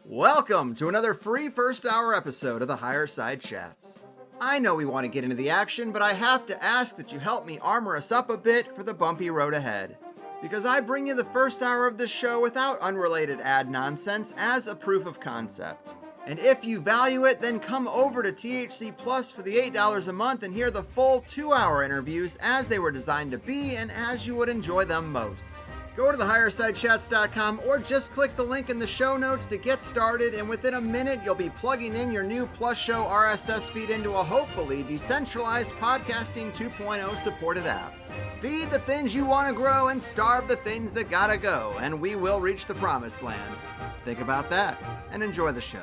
Welcome to another free first hour episode of the Higher Side Chats. I know we want to get into the action, but I have to ask that you help me armor us up a bit for the bumpy road ahead. Because I bring you the first hour of this show without unrelated ad nonsense as a proof of concept. And if you value it, then come over to THC Plus for the $8 a month and hear the full 2-hour interviews as they were designed to be and as you would enjoy them most. Go to thehighersidechats.com or just click the link in the show notes to get started, and within a minute you'll be plugging in your new Plus Show RSS feed into a hopefully decentralized podcasting 2.0 supported app. Feed the things you want to grow and starve the things that gotta go, and we will reach the promised land. Think about that and enjoy the show.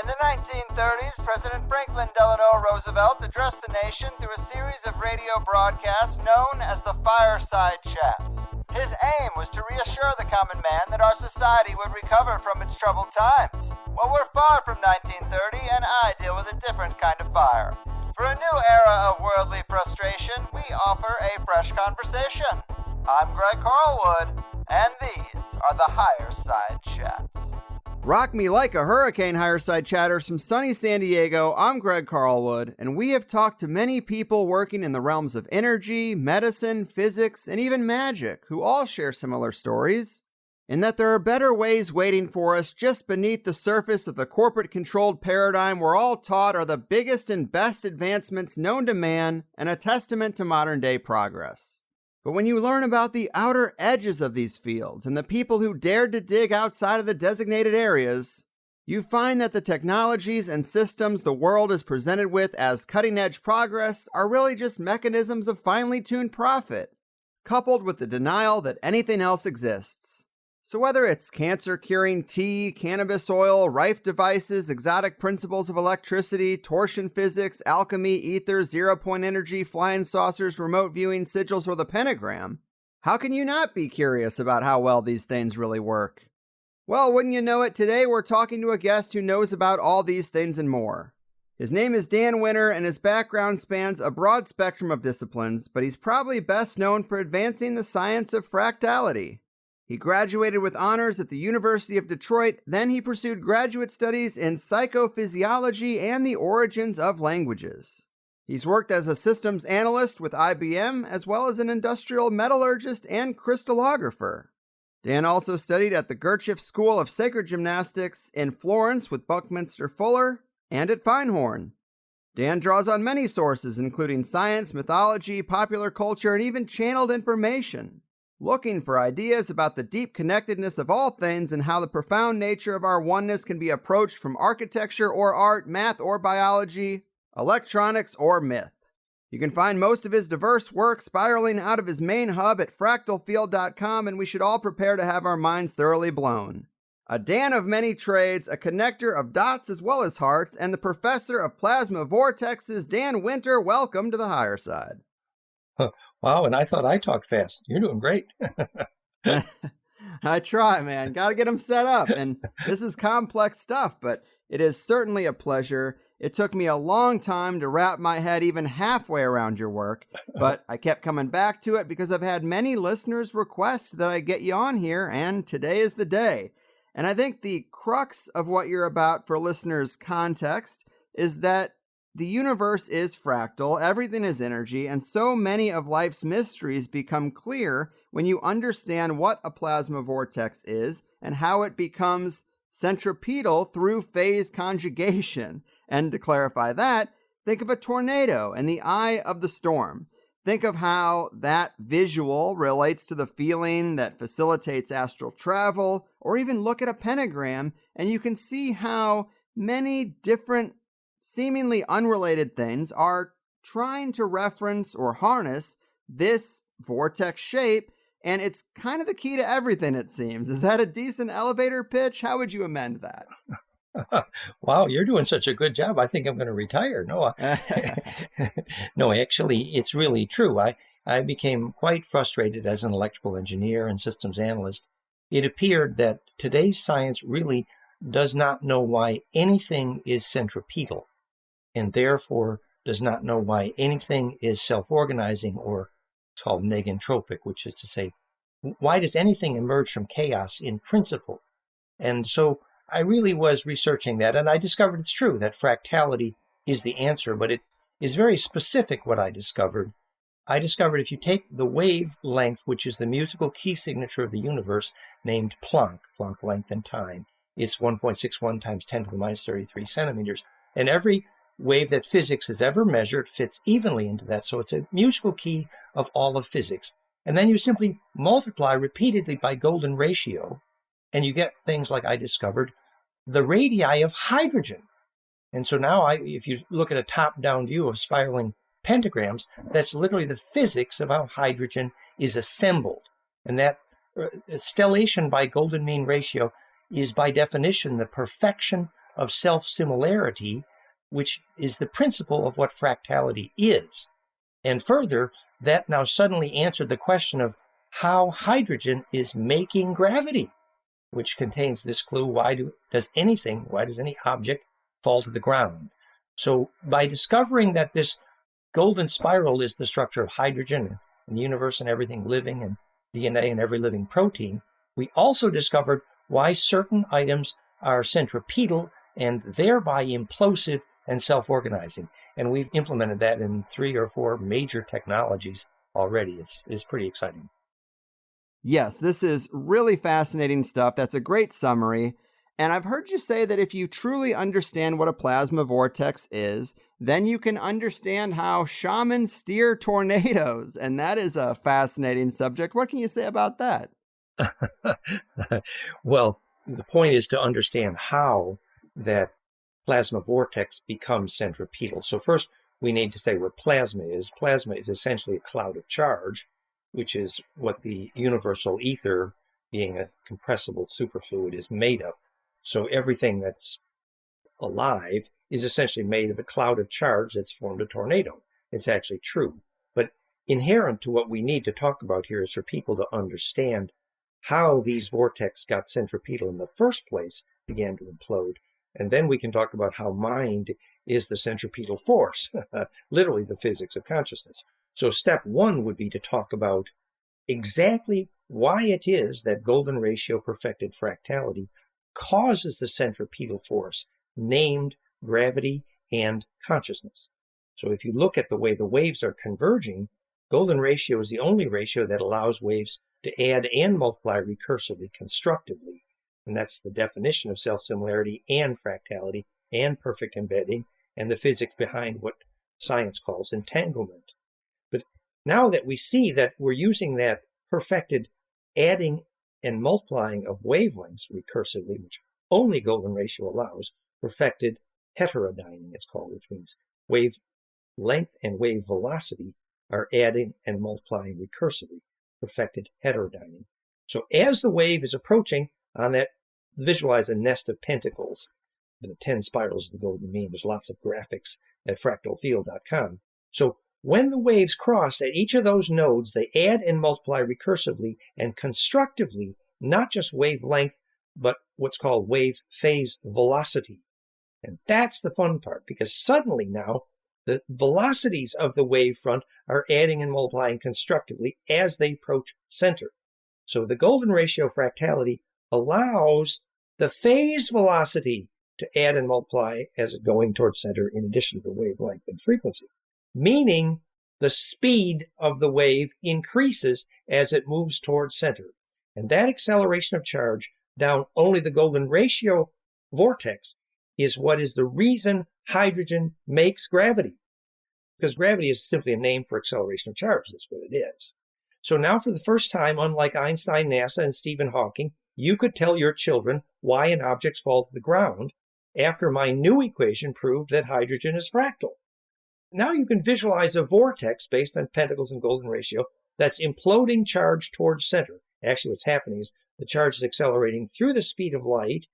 In the 1930s, President Franklin Delano Roosevelt addressed the nation through a series of radio broadcasts known as the Fireside Chats. His aim was to reassure the common man that our society would recover from its troubled times. Well, we're far from 1930, and I deal with a different kind of fire. For a new era of worldly frustration, we offer a fresh conversation. I'm Greg Carlwood, and these are the Higher Side Chats. Rock me like a hurricane, Higher Side Chatters. From sunny San Diego, I'm Greg Carlwood, and we have talked to many people working in the realms of energy, medicine, physics, and even magic, who all share similar stories, in that there are better ways waiting for us just beneath the surface of the corporate-controlled paradigm we're all taught are the biggest and best advancements known to man and a testament to modern-day progress. But when you learn about the outer edges of these fields and the people who dared to dig outside of the designated areas, you find that the technologies and systems the world is presented with as cutting-edge progress are really just mechanisms of finely tuned profit, coupled with the denial that anything else exists. So whether it's cancer-curing tea, cannabis oil, Rife devices, exotic principles of electricity, torsion physics, alchemy, ether, zero-point energy, flying saucers, remote viewing, sigils, or the pentagram, how can you not be curious about how well these things really work? Well, wouldn't you know it, today we're talking to a guest who knows about all these things and more. His name is Dan Winter, and his background spans a broad spectrum of disciplines, but he's probably best known for advancing the science of fractality. He graduated with honors at the University of Detroit, then he pursued graduate studies in psychophysiology and the origins of languages. He's worked as a systems analyst with IBM, as well as an industrial metallurgist and crystallographer. Dan also studied at the Gurdjieff School of Sacred Gymnastics in Florence with Buckminster Fuller, and at Feinhorn. Dan draws on many sources, including science, mythology, popular culture, and even channeled information, looking for ideas about the deep connectedness of all things and how the profound nature of our oneness can be approached from architecture or art, math or biology, electronics or myth. You can find most of his diverse work spiraling out of his main hub at fractalfield.com, and we should all prepare to have our minds thoroughly blown. A Dan of many trades, a connector of dots as well as hearts, and the professor of plasma vortexes, Dan Winter, welcome to the Higher Side. Wow, and I thought I talked fast. You're doing great. I try, man. Got to get them set up. And this is complex stuff, but it is certainly a pleasure. It took me a long time to wrap my head even halfway around your work, but I kept coming back to it because I've had many listeners request that I get you on here, and today is the day. And I think the crux of what you're about for listeners' context is that the universe is fractal, everything is energy, and so many of life's mysteries become clear when you understand what a plasma vortex is and how it becomes centripetal through phase conjugation. And to clarify that, think of a tornado and the eye of the storm. Think of how that visual relates to the feeling that facilitates astral travel, or even look at a pentagram and you can see how many different seemingly unrelated things are trying to reference or harness this vortex shape, and it's kind of the key to everything, it seems. Is that a decent elevator pitch? How would you amend that? Wow, you're doing such a good job. I think I'm going to retire. No, actually, it's really true. I became quite frustrated as an electrical engineer and systems analyst. It appeared that today's science really does not know why anything is centripetal, and therefore does not know why anything is self-organizing or It's called negentropic, which is to say, why does anything emerge from chaos in principle? And so I really was researching that, and I discovered it's true that fractality is the answer, but it is very specific what I discovered. I discovered if you take the wavelength, which is the musical key signature of the universe, named Planck length and time, it's 1.61 times 10 to the minus 33 centimeters, and every wave that physics has ever measured fits evenly into that, so it's a musical key of all of physics. And then you simply multiply repeatedly by golden ratio, and you get things like I discovered, the radii of hydrogen. And so now if you look at a top-down view of spiraling pentagrams, that's literally the physics of how hydrogen is assembled. And that stellation by golden mean ratio is by definition the perfection of self-similarity, which is the principle of what fractality is. And further, that now suddenly answered the question of how hydrogen is making gravity, which contains this clue, why does any object fall to the ground? So by discovering that this golden spiral is the structure of hydrogen and the universe and everything living and DNA and every living protein, we also discovered why certain items are centripetal and thereby implosive and self-organizing. And we've implemented that in 3 or 4 major technologies already. It's pretty exciting. Yes, this is really fascinating stuff. That's a great summary. And I've heard you say that if you truly understand what a plasma vortex is, then you can understand how shamans steer tornadoes. And that is a fascinating subject. What can you say about that? Well, the point is to understand how that plasma vortex becomes centripetal. So first, we need to say what plasma is. Plasma is essentially a cloud of charge, which is what the universal ether, being a compressible superfluid, is made of. So everything that's alive is essentially made of a cloud of charge that's formed a tornado. It's actually true. But inherent to what we need to talk about here is for people to understand how these vortex got centripetal in the first place, began to implode. And then we can talk about how mind is the centripetal force, literally the physics of consciousness. So step 1 would be to talk about exactly why it is that golden ratio perfected fractality causes the centripetal force named gravity and consciousness. So if you look at the way the waves are converging, golden ratio is the only ratio that allows waves to add and multiply recursively, constructively. And that's the definition of self-similarity and fractality and perfect embedding and the physics behind what science calls entanglement. But now that we see that we're using that perfected adding and multiplying of wavelengths recursively, which only golden ratio allows, perfected heterodyning, it's called, which means wave length and wave velocity are adding and multiplying recursively, perfected heterodyning. So as the wave is approaching on that, visualize a nest of pentacles, the 10 spirals of the golden mean. There's lots of graphics at fractalfield.com. So when the waves cross at each of those nodes, they add and multiply recursively and constructively, not just wavelength, but what's called wave phase velocity. And that's the fun part, because suddenly now the velocities of the wave front are adding and multiplying constructively as they approach center. So the golden ratio fractality allows the phase velocity to add and multiply as it's going towards center in addition to the wavelength and frequency, meaning the speed of the wave increases as it moves towards center. And that acceleration of charge down only the golden ratio vortex is what is the reason hydrogen makes gravity. Because gravity is simply a name for acceleration of charge. That's what it is. So now for the first time, unlike Einstein, NASA, and Stephen Hawking, you could tell your children why an object falls to the ground after my new equation proved that hydrogen is fractal. Now you can visualize a vortex based on pentacles and golden ratio that's imploding charge towards center. Actually, what's happening is the charge is accelerating through the speed of light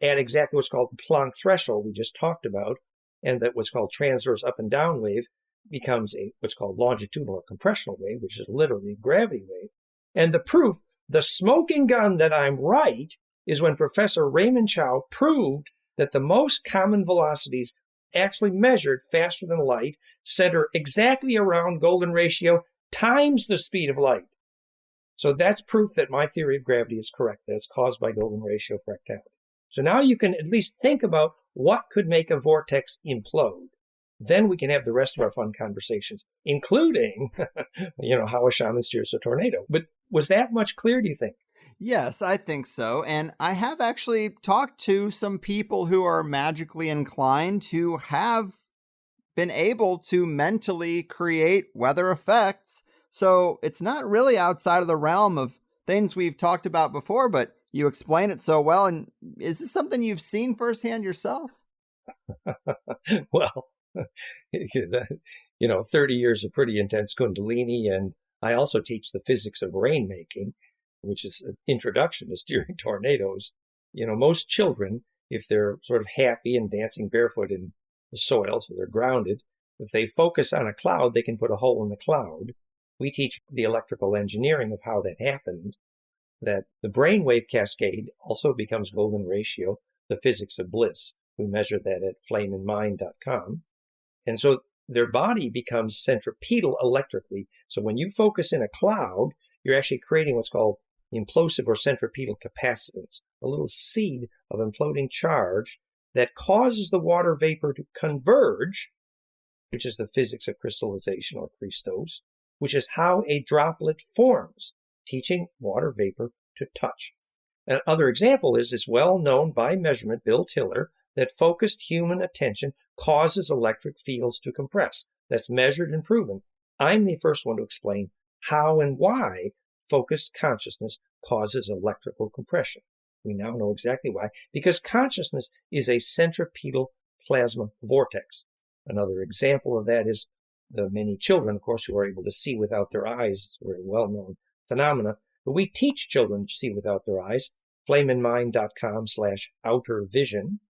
at exactly what's called the Planck threshold we just talked about, and that what's called transverse up and down wave becomes what's called longitudinal or compressional wave, which is literally a gravity wave. And the proof, the smoking gun that I'm right, is when Professor Raymond Chow proved that the most common velocities actually measured faster than light center exactly around golden ratio times the speed of light. So that's proof that my theory of gravity is correct, that it's caused by golden ratio fractality. So now you can at least think about what could make a vortex implode. Then we can have the rest of our fun conversations, including, how a shaman steers a tornado. But was that much clear, do you think? Yes, I think so. And I have actually talked to some people who are magically inclined who have been able to mentally create weather effects. So it's not really outside of the realm of things we've talked about before, but you explain it so well. And is this something you've seen firsthand yourself? Well, 30 years of pretty intense Kundalini, and I also teach the physics of rainmaking, which is an introduction to steering tornadoes. Most children, if they're sort of happy and dancing barefoot in the soil, so they're grounded, if they focus on a cloud, they can put a hole in the cloud. We teach the electrical engineering of how that happens, that the brainwave cascade also becomes golden ratio, the physics of bliss. We measure that at flameinmind.com. And so their body becomes centripetal electrically. So when you focus in a cloud, you're actually creating what's called implosive or centripetal capacitance, a little seed of imploding charge that causes the water vapor to converge, which is the physics of crystallization or Christos, which is how a droplet forms, teaching water vapor to touch. Another example is this well-known by measurement, Bill Tiller, that focused human attention causes electric fields to compress. That's measured and proven. I'm the first one to explain how and why focused consciousness causes electrical compression. We now know exactly why, because consciousness is a centripetal plasma vortex. Another example of that is the many children, of course, who are able to see without their eyes, very well-known phenomena. But we teach children to see without their eyes, flameinmind.com/outer vision.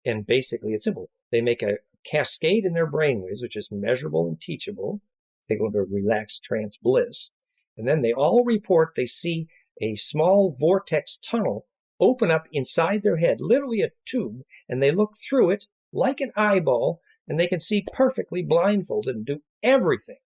And basically, it's simple. They make a cascade in their brainwaves, which is measurable and teachable. They go into relaxed trance bliss. And then they all report they see a small vortex tunnel open up inside their head, literally a tube, and they look through it like an eyeball, and they can see perfectly blindfolded and do everything.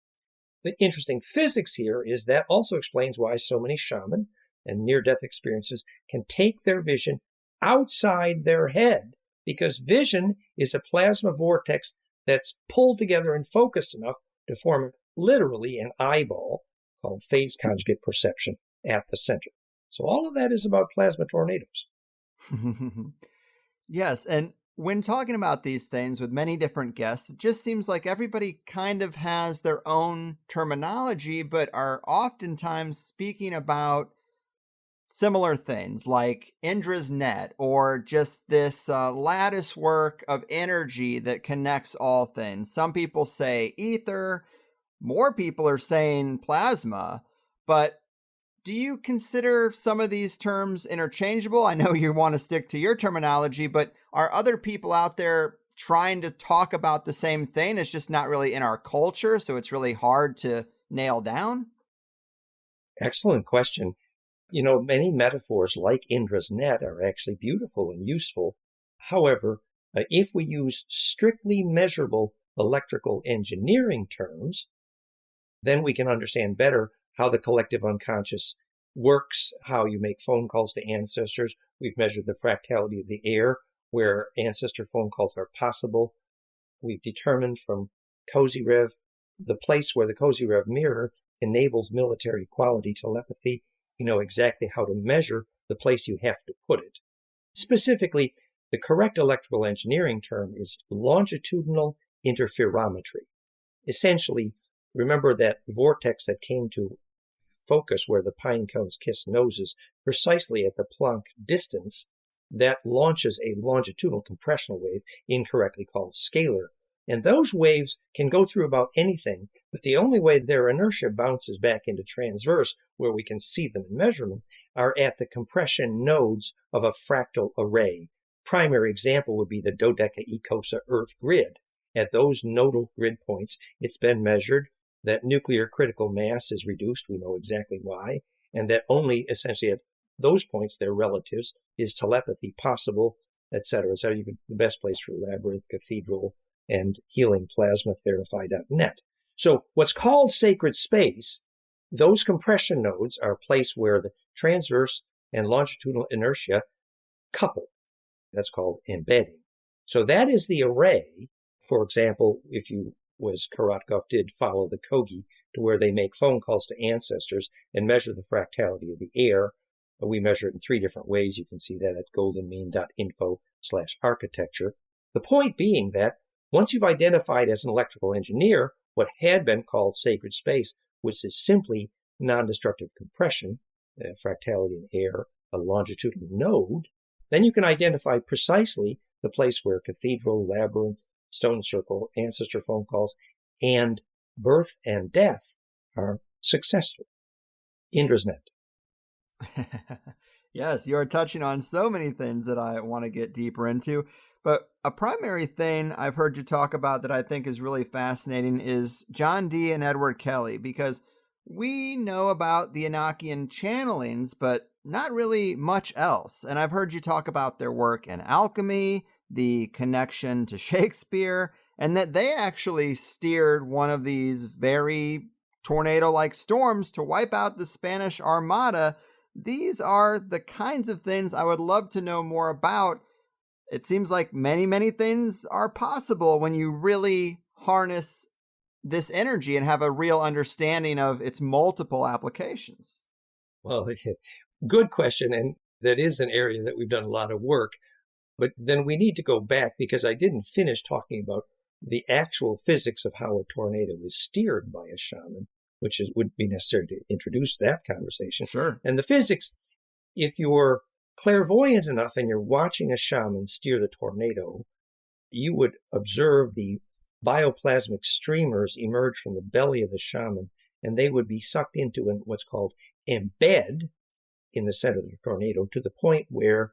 The interesting physics here is that also explains why so many shaman and near-death experiences can take their vision outside their head, because vision is a plasma vortex that's pulled together and focused enough to form literally an eyeball called phase conjugate perception at the center. So all of that is about plasma tornadoes. Yes, and when talking about these things with many different guests, it just seems like everybody kind of has their own terminology, but are oftentimes speaking about similar things like Indra's net, or just this lattice work of energy that connects all things. Some people say ether, more people are saying plasma, but do you consider some of these terms interchangeable? I know you want to stick to your terminology, but are other people out there trying to talk about the same thing? It's just not really in our culture, so it's really hard to nail down? Excellent question. Many metaphors like Indra's net are actually beautiful and useful. However, if we use strictly measurable electrical engineering terms, then we can understand better how the collective unconscious works, how you make phone calls to ancestors. We've measured the fractality of the air, where ancestor phone calls are possible. We've determined from Kozyrev the place where the Kozyrev mirror enables military quality telepathy. You know exactly how to measure the place you have to put it. Specifically, the correct electrical engineering term is longitudinal interferometry. Essentially, remember that vortex that came to focus where the pine cones kiss noses, precisely at the Planck distance, that launches a longitudinal compressional wave, incorrectly called scalar. And those waves can go through about anything, but the only way their inertia bounces back into transverse, where we can see them and measure them, are at the compression nodes of a fractal array. Primary example would be the dodecaecosa Earth grid. At those nodal grid points, it's been measured that nuclear critical mass is reduced. We know exactly why. And that only essentially at those points, their relatives, is telepathy possible, etc. So even the best place for Labyrinth, Cathedral, and Healing Plasma Therify.net. So what's called sacred space, those compression nodes are a place where the transverse and longitudinal inertia couple. That's called embedding. So that is the array. For example, if you, as Korotkov did, follow the Kogi to where they make phone calls to ancestors and measure the fractality of the air. We measure it in 3 different ways. You can see that at goldenmean.info/architecture. The point being that once you've identified as an electrical engineer what had been called sacred space, which is simply non-destructive compression, fractality in air, a longitudinal node, then you can identify precisely the place where cathedral, labyrinth, stone circle, ancestor phone calls, and birth and death are successful. Indra's net. Yes, you're touching on so many things that I want to get deeper into. But a primary thing I've heard you talk about that I think is really fascinating is John Dee and Edward Kelly, because we know about the Enochian channelings, but not really much else. And I've heard you talk about their work in alchemy, the connection to Shakespeare, and that they actually steered one of these very tornado-like storms to wipe out the Spanish Armada. These are the kinds of things I would love to know more about. It seems like many, many things are possible when you really harness this energy and have a real understanding of its multiple applications. Well, good question. And that is an area that we've done a lot of work. But then we need to go back because I didn't finish talking about the actual physics of how a tornado is steered by a shaman, which would be necessary to introduce that conversation. Sure. And the physics, if you're clairvoyant enough and you're watching a shaman steer the tornado, you would observe the bioplasmic streamers emerge from the belly of the shaman, and they would be sucked into what's called embed in the center of the tornado to the point where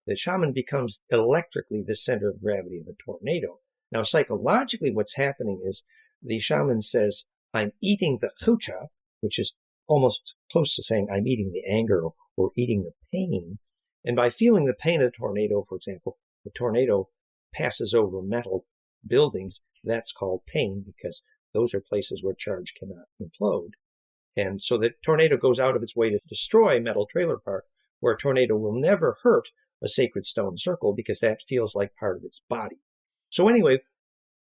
the shaman becomes electrically the center of gravity of the tornado. Now, psychologically, what's happening is the shaman says, I'm eating the chucha, which is almost close to saying I'm eating the anger or eating the pain. And by feeling the pain of the tornado, for example, the tornado passes over metal buildings. That's called pain because those are places where charge cannot implode. And so the tornado goes out of its way to destroy metal trailer park, where a tornado will never hurt a sacred stone circle because that feels like part of its body. So anyway,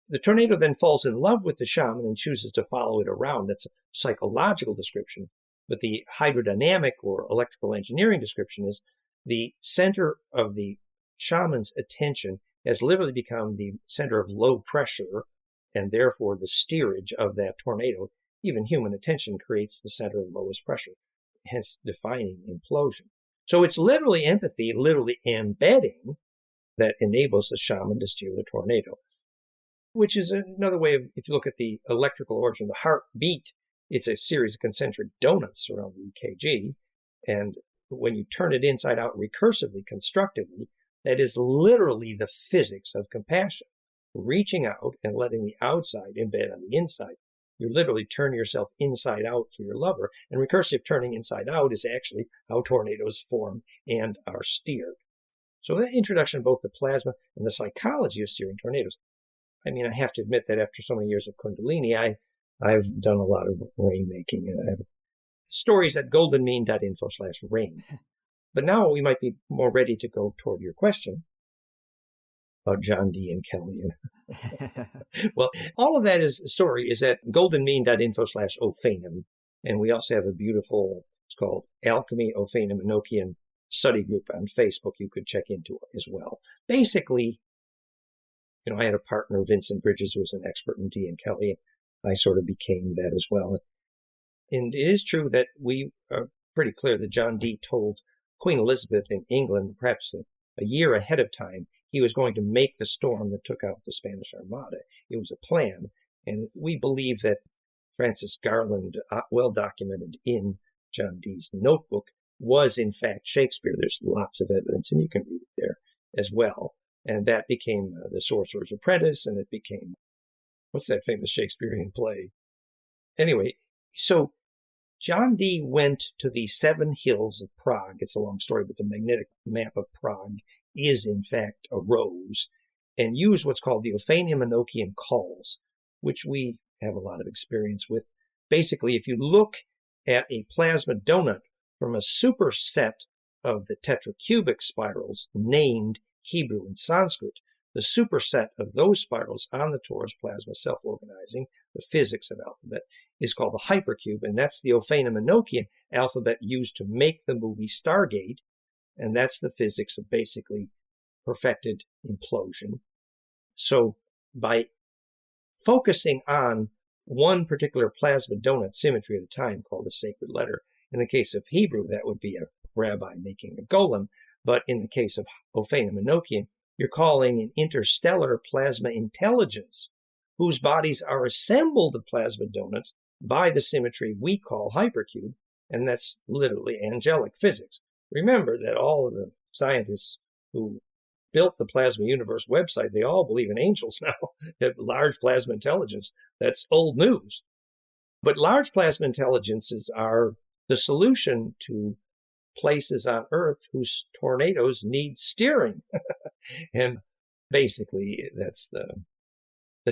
the tornado then falls in love with the shaman and chooses to follow it around. That's a psychological description. But the hydrodynamic or electrical engineering description is the center of the shaman's attention has literally become the center of low pressure, and therefore the steerage of that tornado. Even human attention creates the center of lowest pressure, hence defining implosion. So it's literally empathy, literally embedding, that enables the shaman to steer the tornado, which is another way of, if you look at the electrical origin, the heartbeat, it's a series of concentric donuts around the EKG. And when you turn it inside out recursively, constructively, that is literally the physics of compassion, reaching out and letting the outside embed on the inside. You literally turn yourself inside out for your lover, and recursive turning inside out is actually how tornadoes form and are steered. So that introduction of both the plasma and the psychology of steering tornadoes. I mean, I have to admit that after so many years of Kundalini, I've done a lot of rainmaking. I have stories at goldenmean.info/rain. But now we might be more ready to go toward your question about John Dee and Kelly. Well, all of that story is at goldenmean.info/Ophanim. And we also have a beautiful, it's called Alchemy Ophanim Enochian study group on Facebook you could check into as well. Basically, I had a partner, Vincent Bridges, who was an expert in Dee and Kelly. I sort of became that as well. And it is true that we are pretty clear that John Dee told Queen Elizabeth in England, perhaps a year ahead of time, he was going to make the storm that took out the Spanish Armada. It was a plan. And we believe that Francis Garland, well documented in John Dee's notebook, was in fact Shakespeare. There's lots of evidence, and you can read it there as well. And that became The Sorcerer's Apprentice, and it became, what's that famous Shakespearean play? Anyway, so John Dee went to the 7 hills of Prague. It's a long story, but the magnetic map of Prague is in fact a rose, and used what's called the Ophanim Enochian calls, which we have a lot of experience with. Basically, if you look at a plasma donut from a superset of the tetracubic spirals named Hebrew and Sanskrit, the superset of those spirals on the torus plasma self-organizing, the physics of alphabet, is called the hypercube, and that's the Ophanian-Enochian alphabet used to make the movie Stargate, and that's the physics of basically perfected implosion. So by focusing on one particular plasma donut symmetry at a time, called a sacred letter, in the case of Hebrew, that would be a rabbi making a golem, but in the case of Ophanian-Enochian, you're calling an interstellar plasma intelligence whose bodies are assembled of plasma donuts by the symmetry we call hypercube, and that's literally angelic physics. Remember that all of the scientists who built the Plasma Universe website, they all believe in angels now, have large plasma intelligence. That's old news. But large plasma intelligences are the solution to places on Earth whose tornadoes need steering. And basically, that's the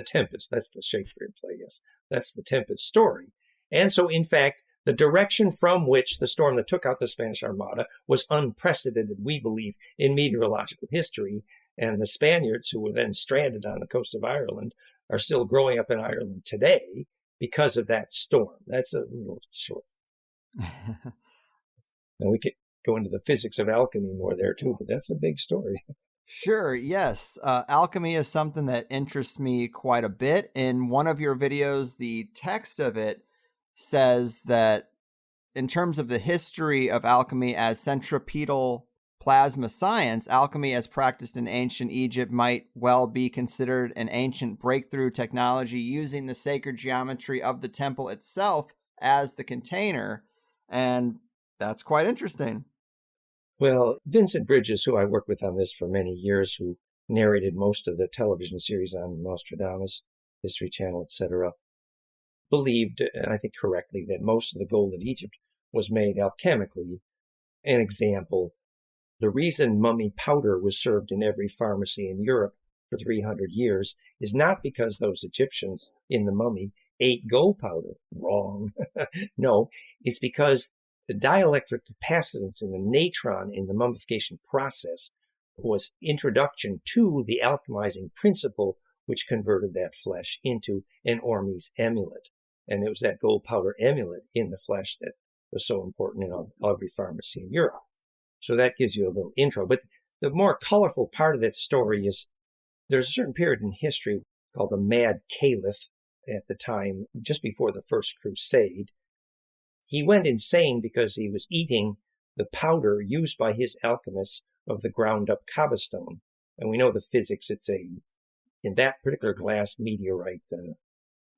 Tempest. That's the Shakespeare play, yes. That's the Tempest story. And so, in fact, the direction from which the storm that took out the Spanish Armada was unprecedented, we believe, in meteorological history. And the Spaniards, who were then stranded on the coast of Ireland, are still growing up in Ireland today because of that storm. That's a little short. And we could go into the physics of alchemy more there too, but that's a big story. Sure, yes. Alchemy is something that interests me quite a bit. In one of your videos, the text of it says that in terms of the history of alchemy as centripetal plasma science, alchemy as practiced in ancient Egypt might well be considered an ancient breakthrough technology using the sacred geometry of the temple itself as the container. And that's quite interesting. Well, Vincent Bridges, who I worked with on this for many years, who narrated most of the television series on Nostradamus, History Channel, etc., believed, and I think correctly, that most of the gold in Egypt was made alchemically. An example, the reason mummy powder was served in every pharmacy in Europe for 300 years is not because those Egyptians in the mummy ate gold powder. Wrong. No, it's because the dielectric capacitance in the natron in the mummification process was introduction to the alchemizing principle which converted that flesh into an Ormuz amulet. And it was that gold powder amulet in the flesh that was so important in every pharmacy in Europe. So that gives you a little intro. But the more colorful part of that story is there's a certain period in history called the Mad Caliph at the time, just before the First Crusade. He went insane because he was eating the powder used by his alchemists of the ground up Kaaba stone. And we know the physics. It's in that particular glass meteorite, the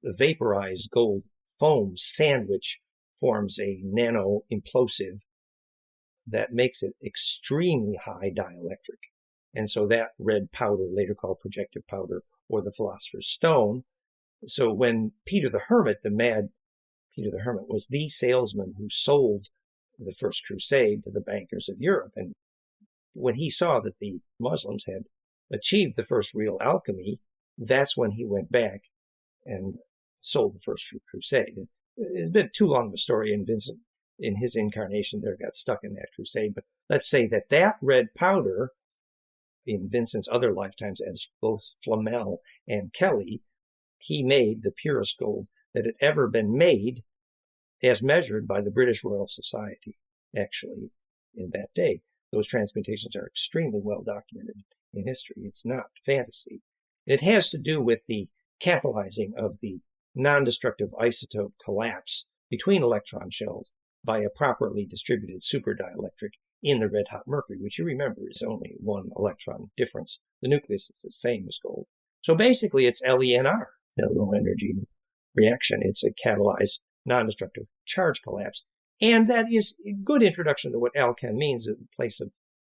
vaporized gold foam sandwich forms a nano implosive that makes it extremely high dielectric. And so that red powder, later called projective powder or the philosopher's stone. So when Peter the Hermit, the mad Peter the Hermit, was the salesman who sold the First Crusade to the bankers of Europe. And when he saw that the Muslims had achieved the first real alchemy, that's when he went back and sold the First Crusade. It's been too long of a story, and Vincent, in his incarnation there, got stuck in that crusade. But let's say that red powder, in Vincent's other lifetimes as both Flamel and Kelly, he made the purest gold that had ever been made as measured by the British Royal Society, actually, in that day. Those transmutations are extremely well documented in history. It's not fantasy. It has to do with the catalyzing of the non-destructive isotope collapse between electron shells by a properly distributed superdielectric in the red-hot mercury, which you remember is only one electron difference. The nucleus is the same as gold. So basically it's LENR, the low energy reaction. It's a catalyzed non-destructive charge collapse. And that is a good introduction to what alchem means in place of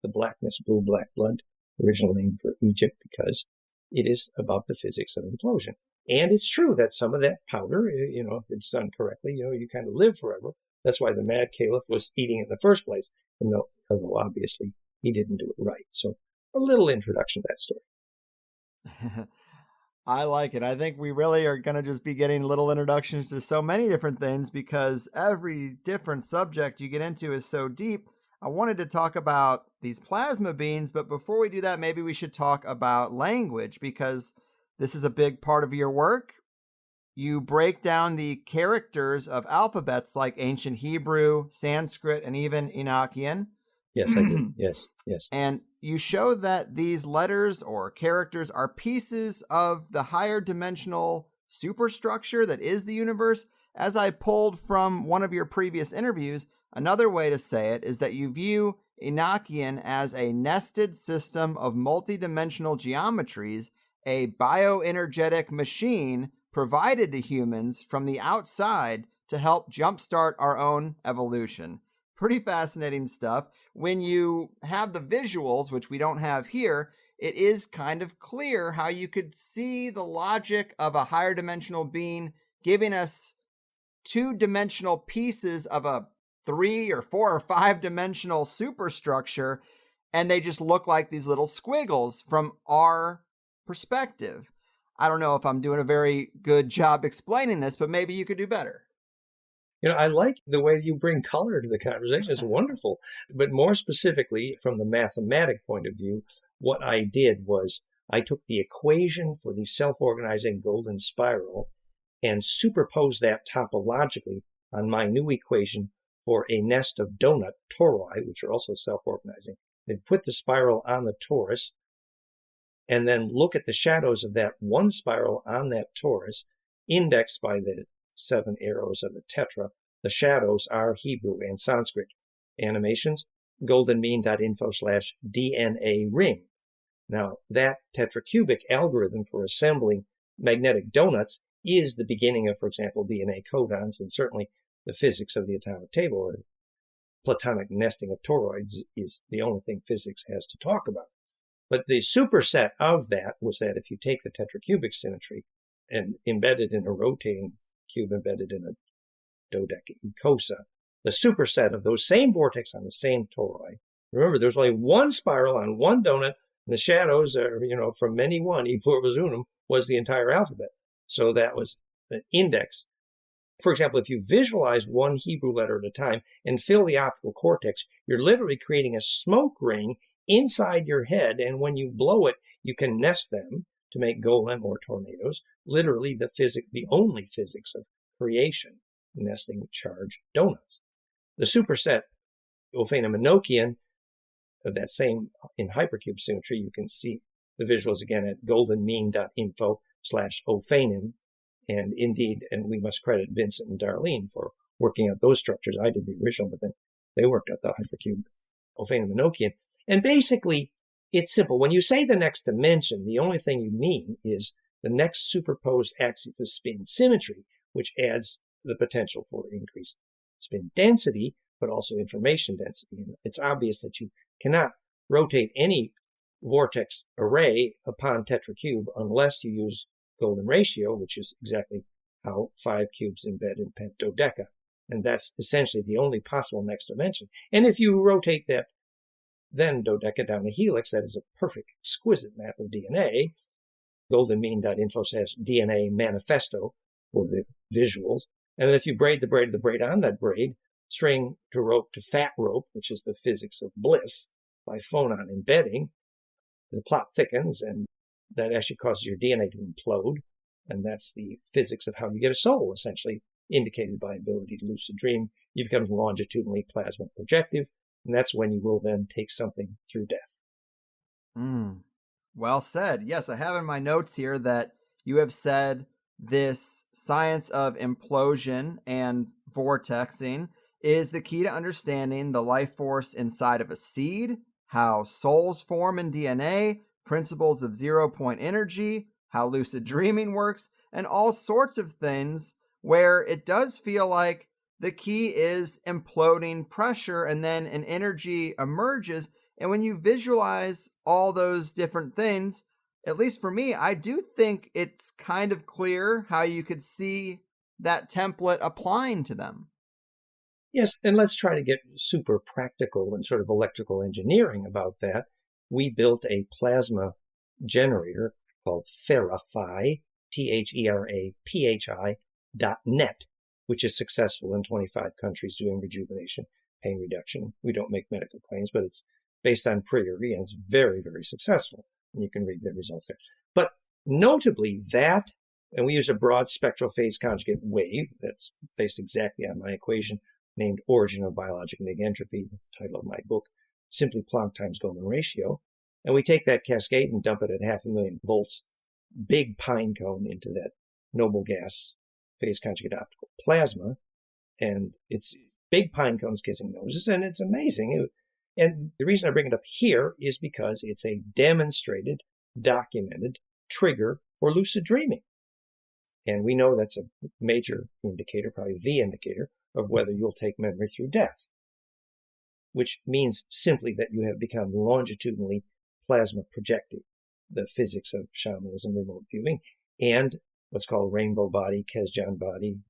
the blackness, blue-black blood, original name for Egypt, because it is about the physics of implosion. And it's true that some of that powder, if it's done correctly, you kind of live forever. That's why the Mad Caliph was eating it in the first place, although obviously he didn't do it right. So a little introduction to that story. I like it. I think we really are going to just be getting little introductions to so many different things because every different subject you get into is so deep. I wanted to talk about these plasma beams, but before we do that, maybe we should talk about language because this is a big part of your work. You break down the characters of alphabets like ancient Hebrew, Sanskrit, and even Enochian. Yes, I do. Yes. And you show that these letters or characters are pieces of the higher dimensional superstructure that is the universe. As I pulled from one of your previous interviews, another way to say it is that you view Enochian as a nested system of multidimensional geometries, a bioenergetic machine provided to humans from the outside to help jumpstart our own evolution. Pretty fascinating stuff. When you have the visuals, which we don't have here, it is kind of clear how you could see the logic of a higher dimensional being giving us two-dimensional pieces of a 3 or 4 or 5-dimensional superstructure, and they just look like these little squiggles from our perspective. I don't know if I'm doing a very good job explaining this, but maybe you could do better. I like the way you bring color to the conversation. It's wonderful. But more specifically, from the mathematic point of view, what I did was I took the equation for the self-organizing golden spiral and superposed that topologically on my new equation for a nest of donut torus, which are also self-organizing. Then put the spiral on the torus, and then look at the shadows of that one spiral on that torus, indexed by the 7 arrows of the tetra. The shadows are Hebrew and Sanskrit animations, goldenmean.info/DNA ring. Now, that tetracubic algorithm for assembling magnetic donuts is the beginning of, for example, DNA codons, and certainly the physics of the atomic table, or platonic nesting of toroids, is the only thing physics has to talk about. But the superset of that was that if you take the tetracubic symmetry and embed it in a rotating cube embedded in a dodecaecosa, the superset of those same vortex on the same toroi. Remember, there's only one spiral on one donut, and the shadows are, from many one, e pluribus unum, was the entire alphabet. So that was the index. For example, if you visualize one Hebrew letter at a time and fill the optical cortex, you're literally creating a smoke ring inside your head, and when you blow it, you can nest them to make golem or tornadoes, literally the only physics of creation, nesting charged donuts. The superset Ophanim Enochian of that same in hypercube symmetry, you can see the visuals again at goldenmean.info/Ophanim. And indeed, and we must credit Vincent and Darlene for working out those structures. I did the original, but then they worked out the hypercube Ophanim Enochian. And basically, it's simple. When you say the next dimension, the only thing you mean is the next superposed axis of spin symmetry, which adds the potential for increased spin density, but also information density. And it's obvious that you cannot rotate any vortex array upon tetracube unless you use golden ratio, which is exactly how 5 cubes embed in pentadodeca. And that's essentially the only possible next dimension. And if you rotate that then dodeca down the helix, that is a perfect, exquisite map of DNA. goldenmean.info/DNA manifesto for the visuals. And then if you braid the braid on that braid, string to rope to fat rope, which is the physics of bliss, by phonon embedding, the plot thickens, and that actually causes your DNA to implode. And that's the physics of how you get a soul, essentially, indicated by ability to lucid dream. You become longitudinally plasma projective, and that's when you will then take something through death. Well said. Yes, I have in my notes here that you have said this science of implosion and vortexing is the key to understanding the life force inside of a seed, how souls form in DNA, principles of zero-point energy, how lucid dreaming works, and all sorts of things where it does feel like the key is imploding pressure and then an energy emerges. And when you visualize all those different things, at least for me, I do think it's kind of clear how you could see that template applying to them. Yes, and let's try to get super practical and sort of electrical engineering about that. We built a plasma generator called Theraphi, THERAPHI.net, which is successful in 25 countries doing rejuvenation, pain reduction. We don't make medical claims, but it's based on prairie, and it's very, very successful. And you can read the results there. But notably that, and we use a broad spectral phase conjugate wave that's based exactly on my equation named Origin of Biologic Negentropy, the title of my book, simply Planck times Goldman ratio. And we take that cascade and dump it at 500,000 volts, big pine cone into that noble gas phase conjugate optical plasma. And it's big pine cones kissing noses, and it's amazing. And the reason I bring it up here is because it's a demonstrated, documented trigger for lucid dreaming. And we know that's a major indicator, probably the indicator, of whether you'll take memory through death, which means simply that you have become longitudinally plasma projective, the physics of shamanism, remote viewing, and what's called rainbow body, Kesjan body,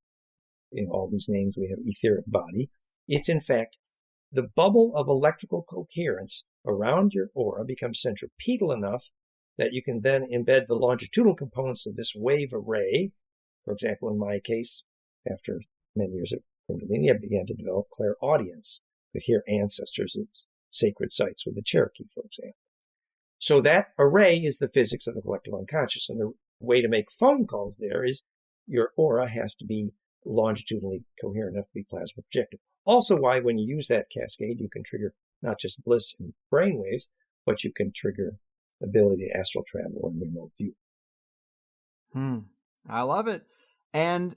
all these names we have, etheric body. It's in fact the bubble of electrical coherence around your aura becomes centripetal enough that you can then embed the longitudinal components of this wave array. For example, in my case, after many years of Kundalini, I began to develop clairaudience, could hear ancestors at sacred sites with the Cherokee, for example. So that array is the physics of the collective unconscious. And the way to make phone calls there is your aura has to be longitudinally coherent enough to be plasma projective. Also why when you use that cascade, you can trigger not just bliss and brain waves, but you can trigger ability to astral travel and remote view. I love it. And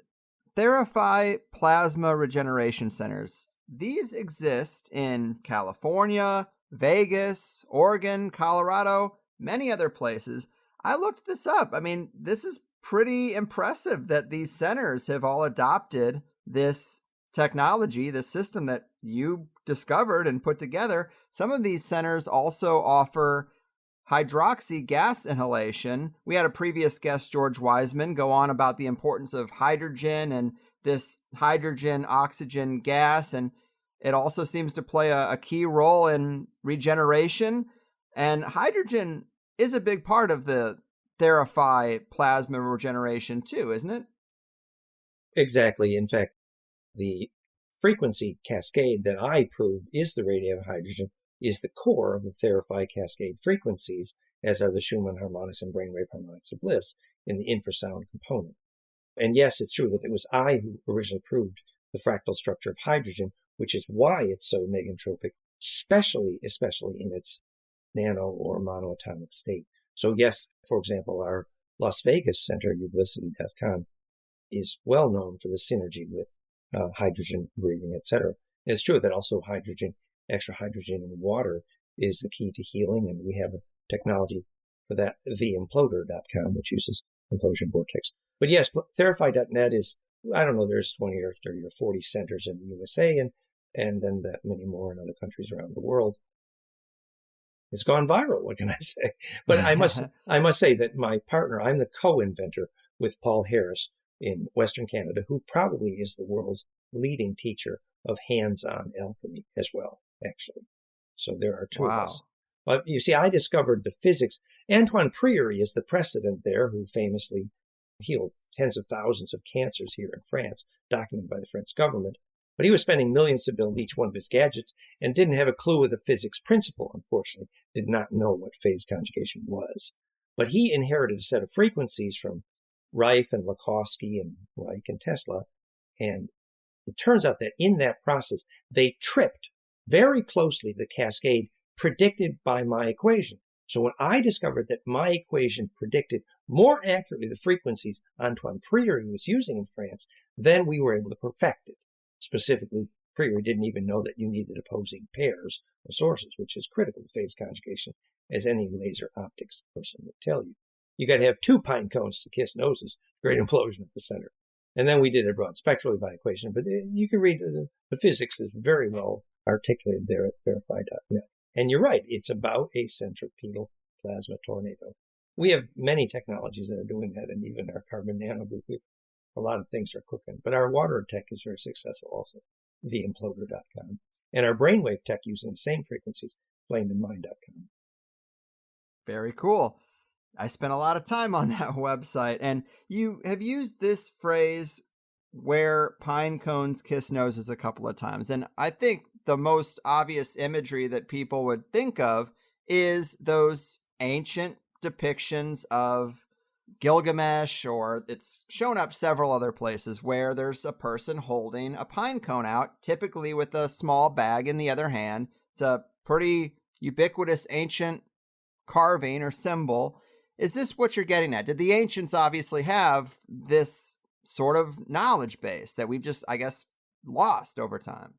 Theraphi Plasma Regeneration Centers. These exist in California, Vegas, Oregon, Colorado, many other places. I looked this up. I mean, this is pretty impressive that these centers have all adopted this technology, this system that you discovered and put together. Some of these centers also offer hydroxy gas inhalation. We had a previous guest, George Wiseman, go on about the importance of hydrogen and this hydrogen-oxygen gas, and it also seems to play a key role in regeneration. And hydrogen is a big part of the Theraphi plasma regeneration too, isn't it? Exactly. In fact, the frequency cascade that I proved is the radiative hydrogen is the core of the Theraphi cascade frequencies, as are the Schumann harmonics and brainwave harmonics of bliss in the infrasound component. And yes, it's true that it was I who originally proved the fractal structure of hydrogen, which is why it's so negentropic, especially in its nano or monoatomic state. So yes, for example, our Las Vegas center, Ublicity.com, is well known for the synergy with hydrogen breathing, etc. And it's true that also hydrogen, extra hydrogen in water is the key to healing, and we have a technology for that, theimploder.com, which uses implosion vortex. But yes, Theraphi.net is, I don't know, there's 20 or 30 or 40 centers in the USA and then that many more in other countries around the world. It's gone viral, what can I say? But I must say that my partner, I'm the co-inventor with Paul Harris in Western Canada, who probably is the world's leading teacher of hands-on alchemy as well, actually. So there are two of us. But you see, I discovered the physics. Antoine Priory is the precedent there, who famously healed tens of thousands of cancers here in France, documented by the French government. But he was spending millions to build each one of his gadgets and didn't have a clue of the physics principle, unfortunately, did not know what phase conjugation was. But he inherited a set of frequencies from Rife and Lakowski and Reich and Tesla. And it turns out that in that process, they tripped very closely the cascade predicted by my equation. So when I discovered that my equation predicted more accurately the frequencies Antoine Priory was using in France, then we were able to perfect it. Specifically, Priory didn't even know that you needed opposing pairs of sources, which is critical to phase conjugation, as any laser optics person would tell you. You got to have two pine cones to kiss noses, great implosion at the center. And then we did a broad spectral by equation, but you can read the physics is very well articulated there at Theraphi.net. And you're right, it's about a centripetal plasma tornado. We have many technologies that are doing that, and even our carbon nano group, a lot of things are cooking. But our water tech is very successful also, theimploder.com. And our brainwave tech using the same frequencies, flameinmind.com. Very cool. I spent a lot of time on that website, and you have used this phrase where pine cones kiss noses a couple of times. And I think the most obvious imagery that people would think of is those ancient depictions of Gilgamesh, or it's shown up several other places where there's a person holding a pine cone out, typically with a small bag in the other hand. It's a pretty ubiquitous ancient carving or symbol. Is this what you're getting at? Did the ancients obviously have this sort of knowledge base that we've just, I guess, lost over time?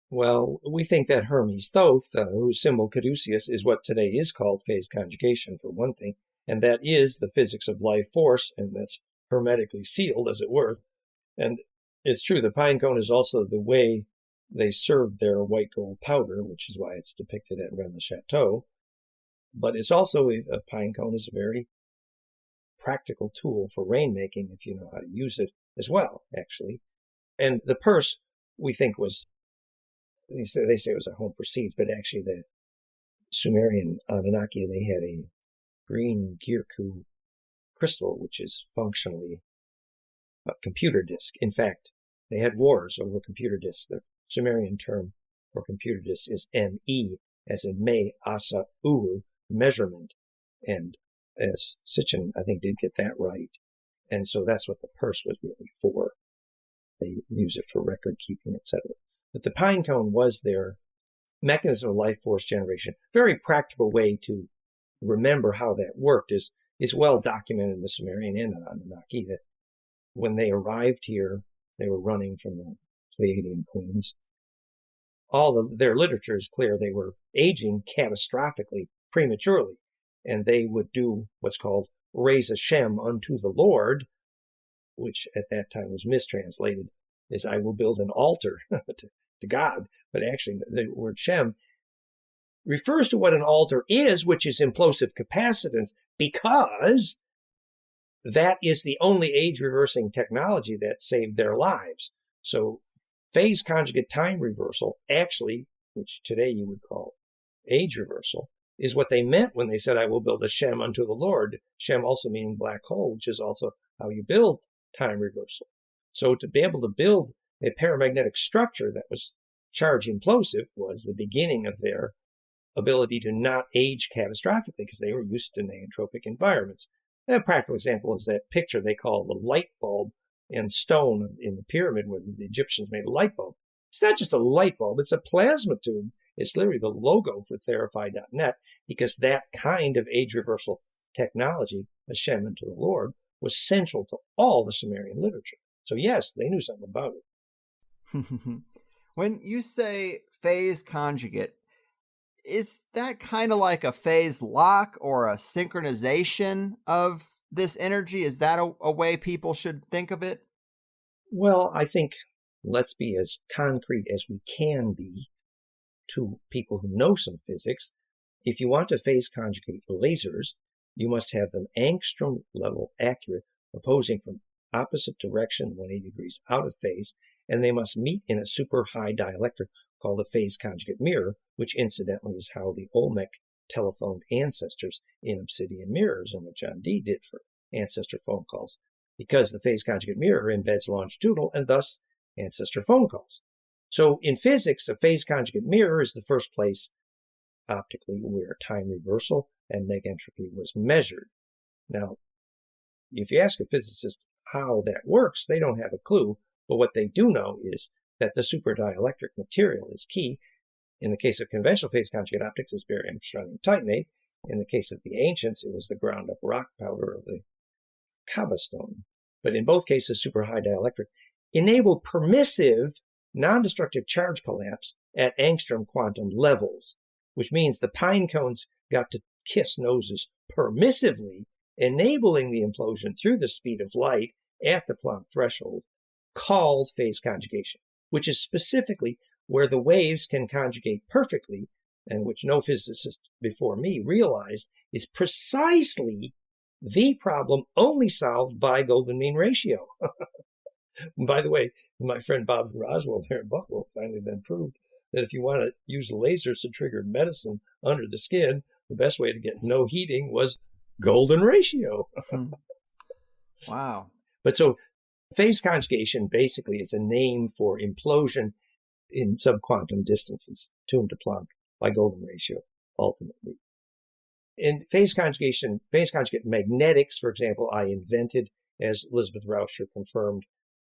Well, we think that Hermes Thoth, whose symbol caduceus is what today is called phase conjugation, for one thing, and that is the physics of life force, and that's hermetically sealed, as it were. And it's true, the pine cone is also the way they served their white gold powder, which is why it's depicted at Rennes-le-Chateau. But it's also, a pine cone is a very practical tool for rainmaking if you know how to use it as well, actually. And the purse, we think, was, they say it was a home for seeds, but actually the Sumerian Anunnaki, they had a green Girku crystal, which is functionally a computer disk. In fact, they had wars over computer disks. The Sumerian term for computer disk is ME, as in Me, Asa, Uru, measurement. And as Sitchin, I think, did get that right. And so that's what the purse was really for. They use it for record keeping, etc. But the pine cone was their mechanism of life force generation. Very practical way to remember how that worked is well documented in the Sumerian and Anunnaki, that when they arrived here, they were running from the Pleiadian queens. Their literature is clear. They were aging catastrophically, prematurely, and they would do what's called raise a Shem unto the Lord, which at that time was mistranslated as I will build an altar to God. But actually, the word Shem refers to what an altar is, which is implosive capacitance, because that is the only age-reversing technology that saved their lives. So phase conjugate time reversal, actually, which today you would call age reversal, is what they meant when they said, I will build a Shem unto the Lord. Shem also meaning black hole, which is also how you build time reversal. So to be able to build a paramagnetic structure that was charge implosive was the beginning of their ability to not age catastrophically, because they were used to neotropic environments. A practical example is that picture they call the light bulb in stone in the pyramid where the Egyptians made a light bulb. It's not just a light bulb, it's a plasma tube. It's literally the logo for Therify.net, because that kind of age reversal technology, Hashem unto the Lord, was central to all the Sumerian literature. So yes, they knew something about it. When you say phase conjugate, is that kind of like a phase lock or a synchronization of this energy? Is that a way people should think of it? Well, I think let's be as concrete as we can be to people who know some physics. If you want to phase conjugate lasers, you must have them angstrom level accurate, opposing from opposite direction 180 degrees out of phase, and they must meet in a super high dielectric called a phase conjugate mirror, which incidentally is how the Olmec telephoned ancestors in obsidian mirrors, and what John Dee did for ancestor phone calls, because the phase conjugate mirror embeds longitudinal and thus ancestor phone calls. So in physics, a phase conjugate mirror is the first place optically where time reversal and negentropy was measured. Now, if you ask a physicist how that works, they don't have a clue, but what they do know is that the superdielectric material is key. In the case of conventional phase conjugate optics, it's barium, strontium titanate. In the case of the ancients, it was the ground-up rock powder of the Kaaba stone. But in both cases, super high dielectric enabled permissive, non-destructive charge collapse at angstrom quantum levels, which means the pine cones got to kiss noses permissively, enabling the implosion through the speed of light at the Planck threshold, called phase conjugation, which is specifically where the waves can conjugate perfectly, and which no physicist before me realized is precisely the problem only solved by golden mean ratio. By the way, my friend Bob Roswell there in Buffalo finally then proved that if you want to use lasers to trigger medicine under the skin, the best way to get no heating was golden ratio. Wow. But so phase conjugation basically is a name for implosion in subquantum distances, tuned to Planck by golden ratio, ultimately. In phase conjugate magnetics, for example, I invented, as Elizabeth Rauscher confirmed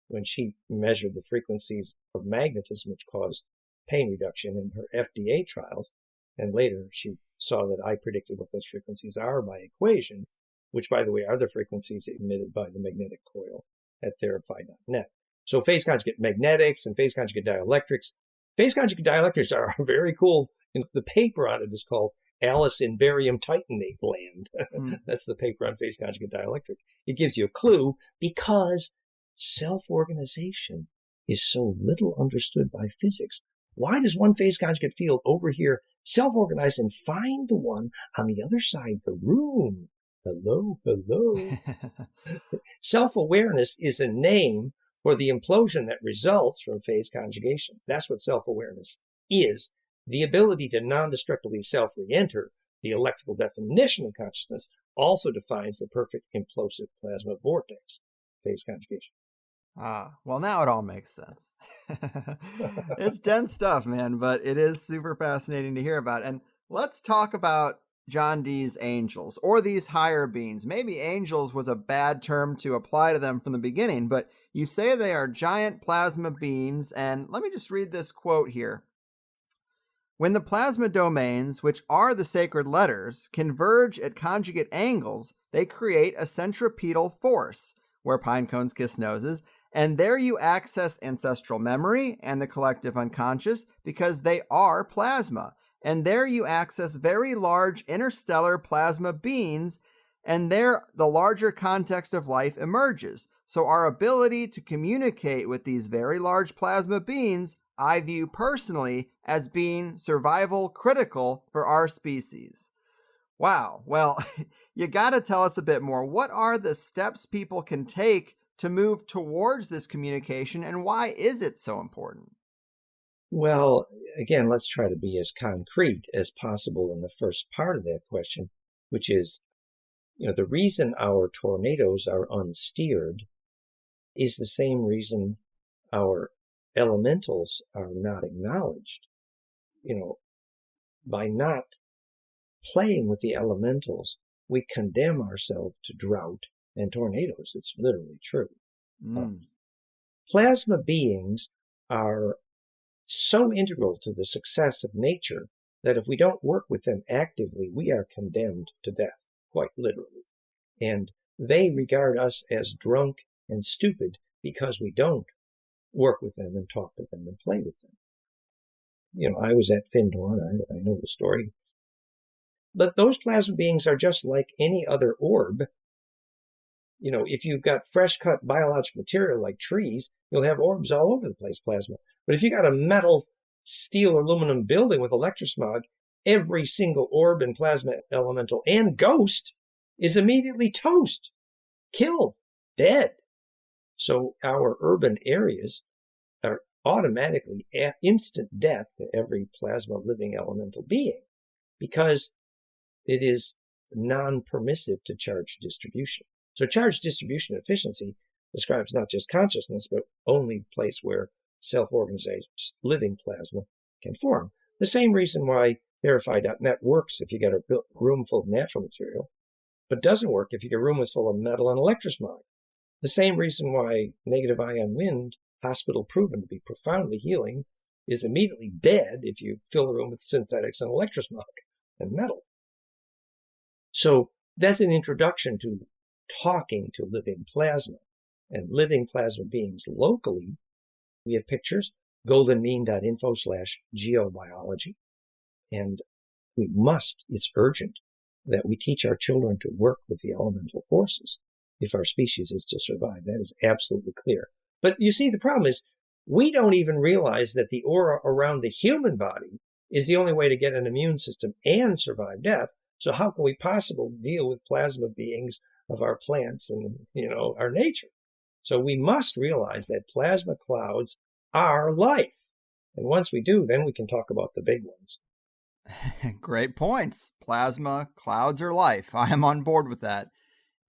when she measured the frequencies of magnetism, which caused pain reduction in her FDA trials. And later she saw that I predicted what those frequencies are by equation, which, by the way, are the frequencies emitted by the magnetic coil at therapy.net. So phase conjugate magnetics and phase conjugate dielectrics. Phase conjugate dielectrics are very cool. The paper on it is called Alice in Barium Titanate Land. That's the paper on phase conjugate dielectric. It gives you a clue because self-organization is so little understood by physics. Why does one phase conjugate field over here self-organize and find the one on the other side of the room? Hello, hello. Self-awareness is a name for the implosion that results from phase conjugation. That's what self-awareness is. The ability to non-destructively self-re-enter, the electrical definition of consciousness, also defines the perfect implosive plasma vortex, phase conjugation. Well, now it all makes sense. It's dense stuff, man, but it is super fascinating to hear about. And let's talk about John Dee's angels, or these higher beings. Maybe angels was a bad term to apply to them from the beginning, but you say they are giant plasma beings, and let me just read this quote here. When the plasma domains, which are the sacred letters, converge at conjugate angles, they create a centripetal force, where pine cones kiss noses, and there you access ancestral memory and the collective unconscious because they are plasma. And there you access very large interstellar plasma beings, and there the larger context of life emerges. So our ability to communicate with these very large plasma beings, I view personally as being survival critical for our species. Wow. Well, you got to tell us a bit more. What are the steps people can take to move towards this communication, and why is it so important? Well, again, let's try to be as concrete as possible in the first part of that question, which is, the reason our tornadoes are unsteered is the same reason our elementals are not acknowledged. By not playing with the elementals, we condemn ourselves to drought and tornadoes. It's literally true. Plasma beings are so integral to the success of nature that if we don't work with them actively, we are condemned to death, quite literally. And they regard us as drunk and stupid because we don't work with them and talk to them and play with them. I was at Findorn. I know the story. But those plasma beings are just like any other orb. If you've got fresh cut biological material like trees, you'll have orbs all over the place, plasma. But if you got a metal, steel, or aluminum building with electrosmog, every single orb and plasma elemental and ghost is immediately toast, killed, dead. So our urban areas are automatically instant death to every plasma living elemental being because it is non-permissive to charge distribution. So charge distribution efficiency describes not just consciousness, but only the place where self-organized living plasma can form. The same reason why Therapy.net works if you get a room full of natural material, but doesn't work if you get a room full of metal and electrosmog. The same reason why negative ion wind, hospital proven to be profoundly healing, is immediately dead if you fill the room with synthetics and electrosmog and metal. So that's an introduction to talking to living plasma and living plasma beings locally. We have pictures, goldenmean.info/geobiology. And it's urgent that we teach our children to work with the elemental forces if our species is to survive. That is absolutely clear. But you see, the problem is we don't even realize that the aura around the human body is the only way to get an immune system and survive death. So how can we possibly deal with plasma beings of our plants and, our nature? So we must realize that plasma clouds are life. And once we do, then we can talk about the big ones. Great points. Plasma, clouds, or life. I am on board with that.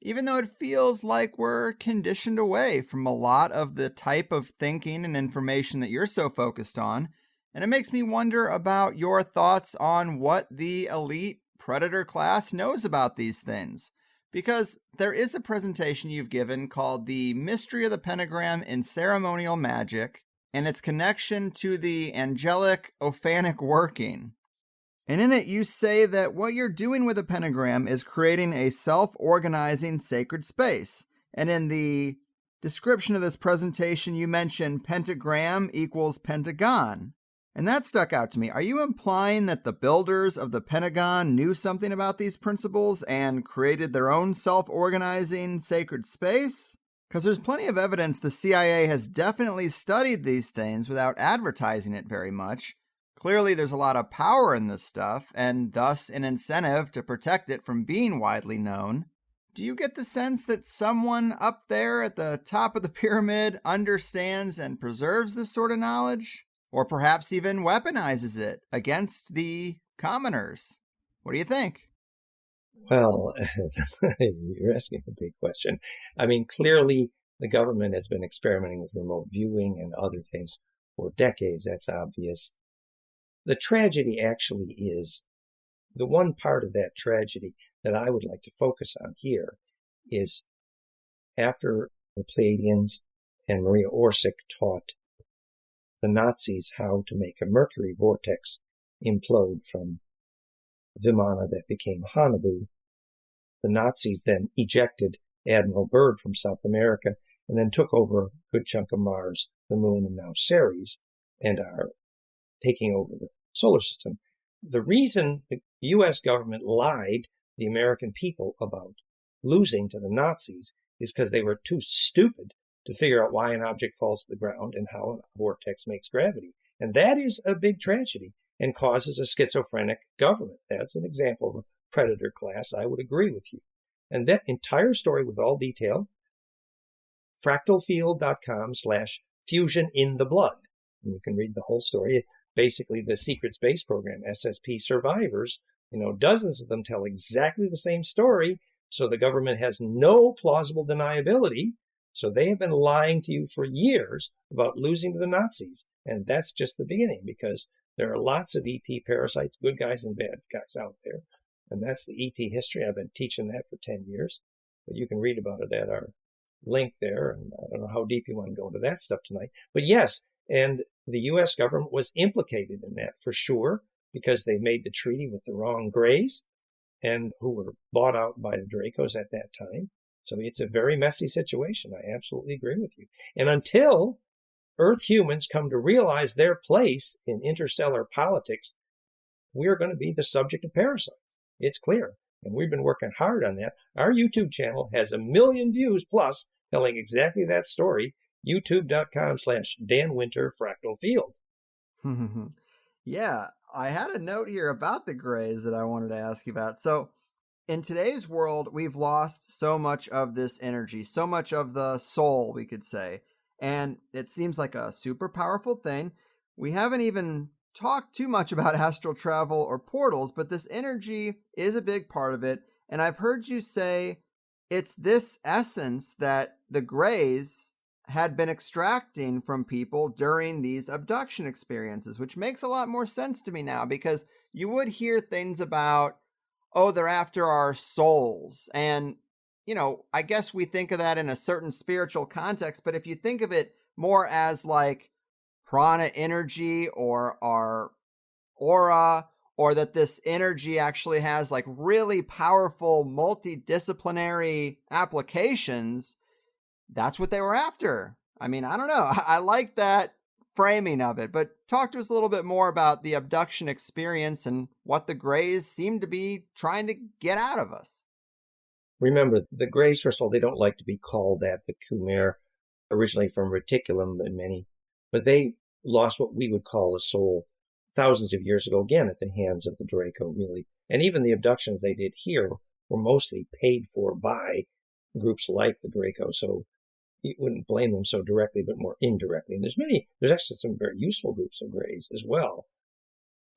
Even though it feels like we're conditioned away from a lot of the type of thinking and information that you're so focused on. And it makes me wonder about your thoughts on what the elite predator class knows about these things. Because there is a presentation you've given called The Mystery of the Pentagram in Ceremonial Magic and its connection to the angelic ophanic working. And in it, you say that what you're doing with a pentagram is creating a self-organizing sacred space. And in the description of this presentation, you mention pentagram equals pentagon. And that stuck out to me. Are you implying that the builders of the Pentagon knew something about these principles and created their own self-organizing sacred space? Because there's plenty of evidence the CIA has definitely studied these things without advertising it very much. Clearly, there's a lot of power in this stuff, and thus an incentive to protect it from being widely known. Do you get the sense that someone up there at the top of the pyramid understands and preserves this sort of knowledge? Or perhaps even weaponizes it against the commoners? What do you think? Well, you're asking a big question. I mean, clearly the government has been experimenting with remote viewing and other things for decades. That's obvious. The tragedy actually is, the one part of that tragedy that I would like to focus on here is after the Pleiadians and Maria Orsic taught the Nazis how to make a mercury vortex implode from Vimana that became Haunebu, the Nazis then ejected Admiral Byrd from South America and then took over a good chunk of Mars, the Moon, and now Ceres, and are taking over the solar system. The reason the U.S. government lied to the American people about losing to the Nazis is because they were too stupid to figure out why an object falls to the ground and how a vortex makes gravity. And that is a big tragedy and causes a schizophrenic government. That's an example of a predator class. I would agree with you. And that entire story with all detail, fractalfield.com/fusion in the blood. And you can read the whole story. Basically, the secret space program, SSP survivors, dozens of them tell exactly the same story. So the government has no plausible deniability. So they have been lying to you for years about losing to the Nazis. And that's just the beginning, because there are lots of ET parasites, good guys and bad guys out there. And that's the ET history. I've been teaching that for 10 years. But you can read about it at our link there. And I don't know how deep you want to go into that stuff tonight. But yes, and the U.S. government was implicated in that for sure, because they made the treaty with the wrong Greys, and who were bought out by the Dracos at that time. So it's a very messy situation. I absolutely agree with you. And until Earth humans come to realize their place in interstellar politics, we're going to be the subject of parasites. It's clear. And we've been working hard on that. Our YouTube channel has 1 million views plus telling exactly that story. YouTube.com/Dan Winter Fractal Field. Yeah, I had a note here about the Greys that I wanted to ask you about. So, in today's world, we've lost so much of this energy, so much of the soul, we could say. And it seems like a super powerful thing. We haven't even talked too much about astral travel or portals, but this energy is a big part of it. And I've heard you say it's this essence that the Greys had been extracting from people during these abduction experiences, which makes a lot more sense to me now, because you would hear things about, oh, they're after our souls. And, I guess we think of that in a certain spiritual context, but if you think of it more as like prana energy or our aura, or that this energy actually has like really powerful multidisciplinary applications, that's what they were after. I mean, I don't know. I like that framing of it, but talk to us a little bit more about the abduction experience and what the Greys seem to be trying to get out of us. Remember, the Greys, first of all, they don't like to be called that. The Khmer, originally from reticulum and many, but they lost what we would call a soul thousands of years ago, again, at the hands of the Draco, really. And even the abductions they did here were mostly paid for by groups like the Draco, so you wouldn't blame them so directly, but more indirectly. And there's actually some very useful groups of Greys as well.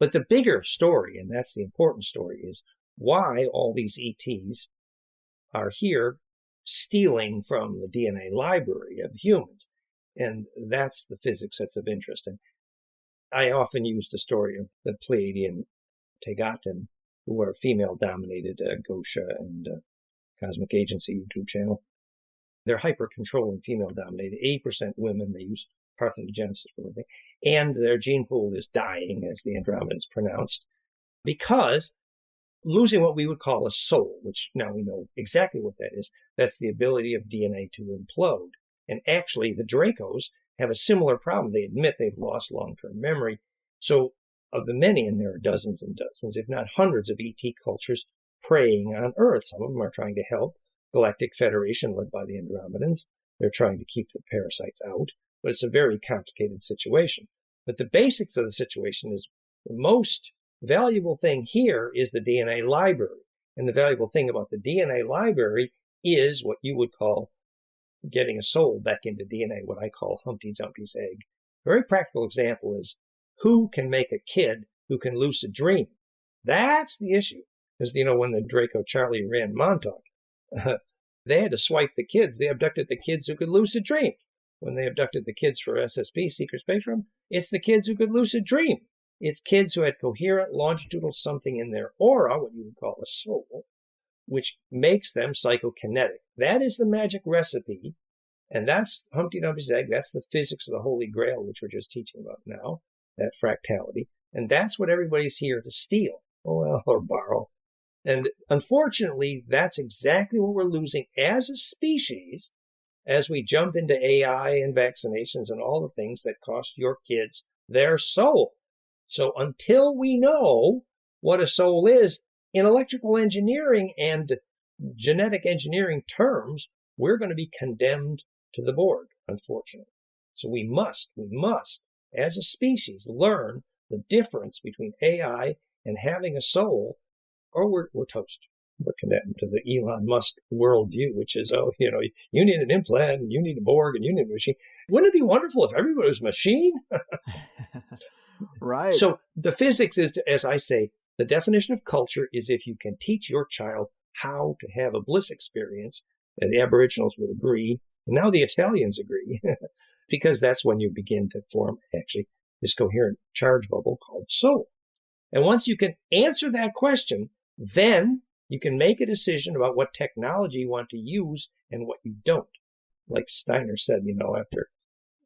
But the bigger story, and that's the important story, is why all these ETs are here stealing from the DNA library of humans. And that's the physics that's of interest. And I often use the story of the Pleiadian Tegaten, who are female-dominated, Gosha and Cosmic Agency YouTube channel. They're hyper-controlling, female-dominated, 80% women. They use parthenogenesis for everything. And their gene pool is dying, as the Andromedans pronounced, because losing what we would call a soul, which now we know exactly what that is. That's the ability of DNA to implode. And actually, the Dracos have a similar problem. They admit they've lost long-term memory. So of the many, and there are dozens and dozens, if not hundreds of ET cultures preying on Earth. Some of them are trying to help. Galactic Federation, led by the Andromedans, they're trying to keep the parasites out. But it's a very complicated situation. But the basics of the situation is the most valuable thing here is the DNA library. And the valuable thing about the DNA library is what you would call getting a soul back into DNA, what I call Humpty Dumpty's egg. A very practical example is who can make a kid who can lucid dream? That's the issue. Because, when the Draco Charlie ran Montauk, they had to swipe the kids. They abducted the kids who could lucid dream. When they abducted the kids for SSP, Secret Space Program, it's the kids who could lucid dream. It's kids who had coherent longitudinal something in their aura, what you would call a soul, which makes them psychokinetic. That is the magic recipe, and that's Humpty Dumpty's egg. That's the physics of the Holy Grail, which we're just teaching about now, that fractality. And that's what everybody's here to steal, or borrow. And unfortunately, that's exactly what we're losing as a species as we jump into AI and vaccinations and all the things that cost your kids their soul. So until we know what a soul is, in electrical engineering and genetic engineering terms, we're going to be condemned to the board, unfortunately. So we must, as a species, learn the difference between AI and having a soul, or we're toast. We're condemned to the Elon Musk worldview, which is, you need an implant, and you need a Borg, and you need a machine. Wouldn't it be wonderful if everybody was a machine? Right. So the physics is, as I say, the definition of culture is if you can teach your child how to have a bliss experience, and the Aboriginals would agree, and now the Italians agree, because that's when you begin to form, actually, this coherent charge bubble called soul. And once you can answer that question, then you can make a decision about what technology you want to use and what you don't. Like Steiner said, after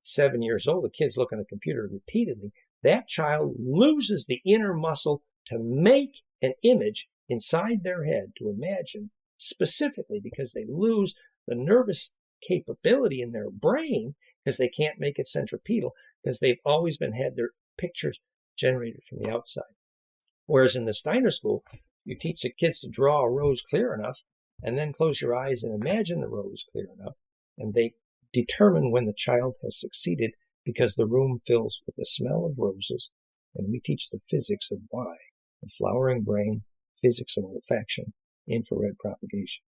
7 years old, the kid's looking at the computer repeatedly. That child loses the inner muscle to make an image inside their head, to imagine specifically, because they lose the nervous capability in their brain because they can't make it centripetal, because they've always had their pictures generated from the outside. Whereas in the Steiner school, you teach the kids to draw a rose clear enough and then close your eyes and imagine the rose clear enough. And they determine when the child has succeeded because the room fills with the smell of roses. And we teach the physics of why, the flowering brain, physics of olfaction, infrared propagation.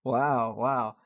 Wow.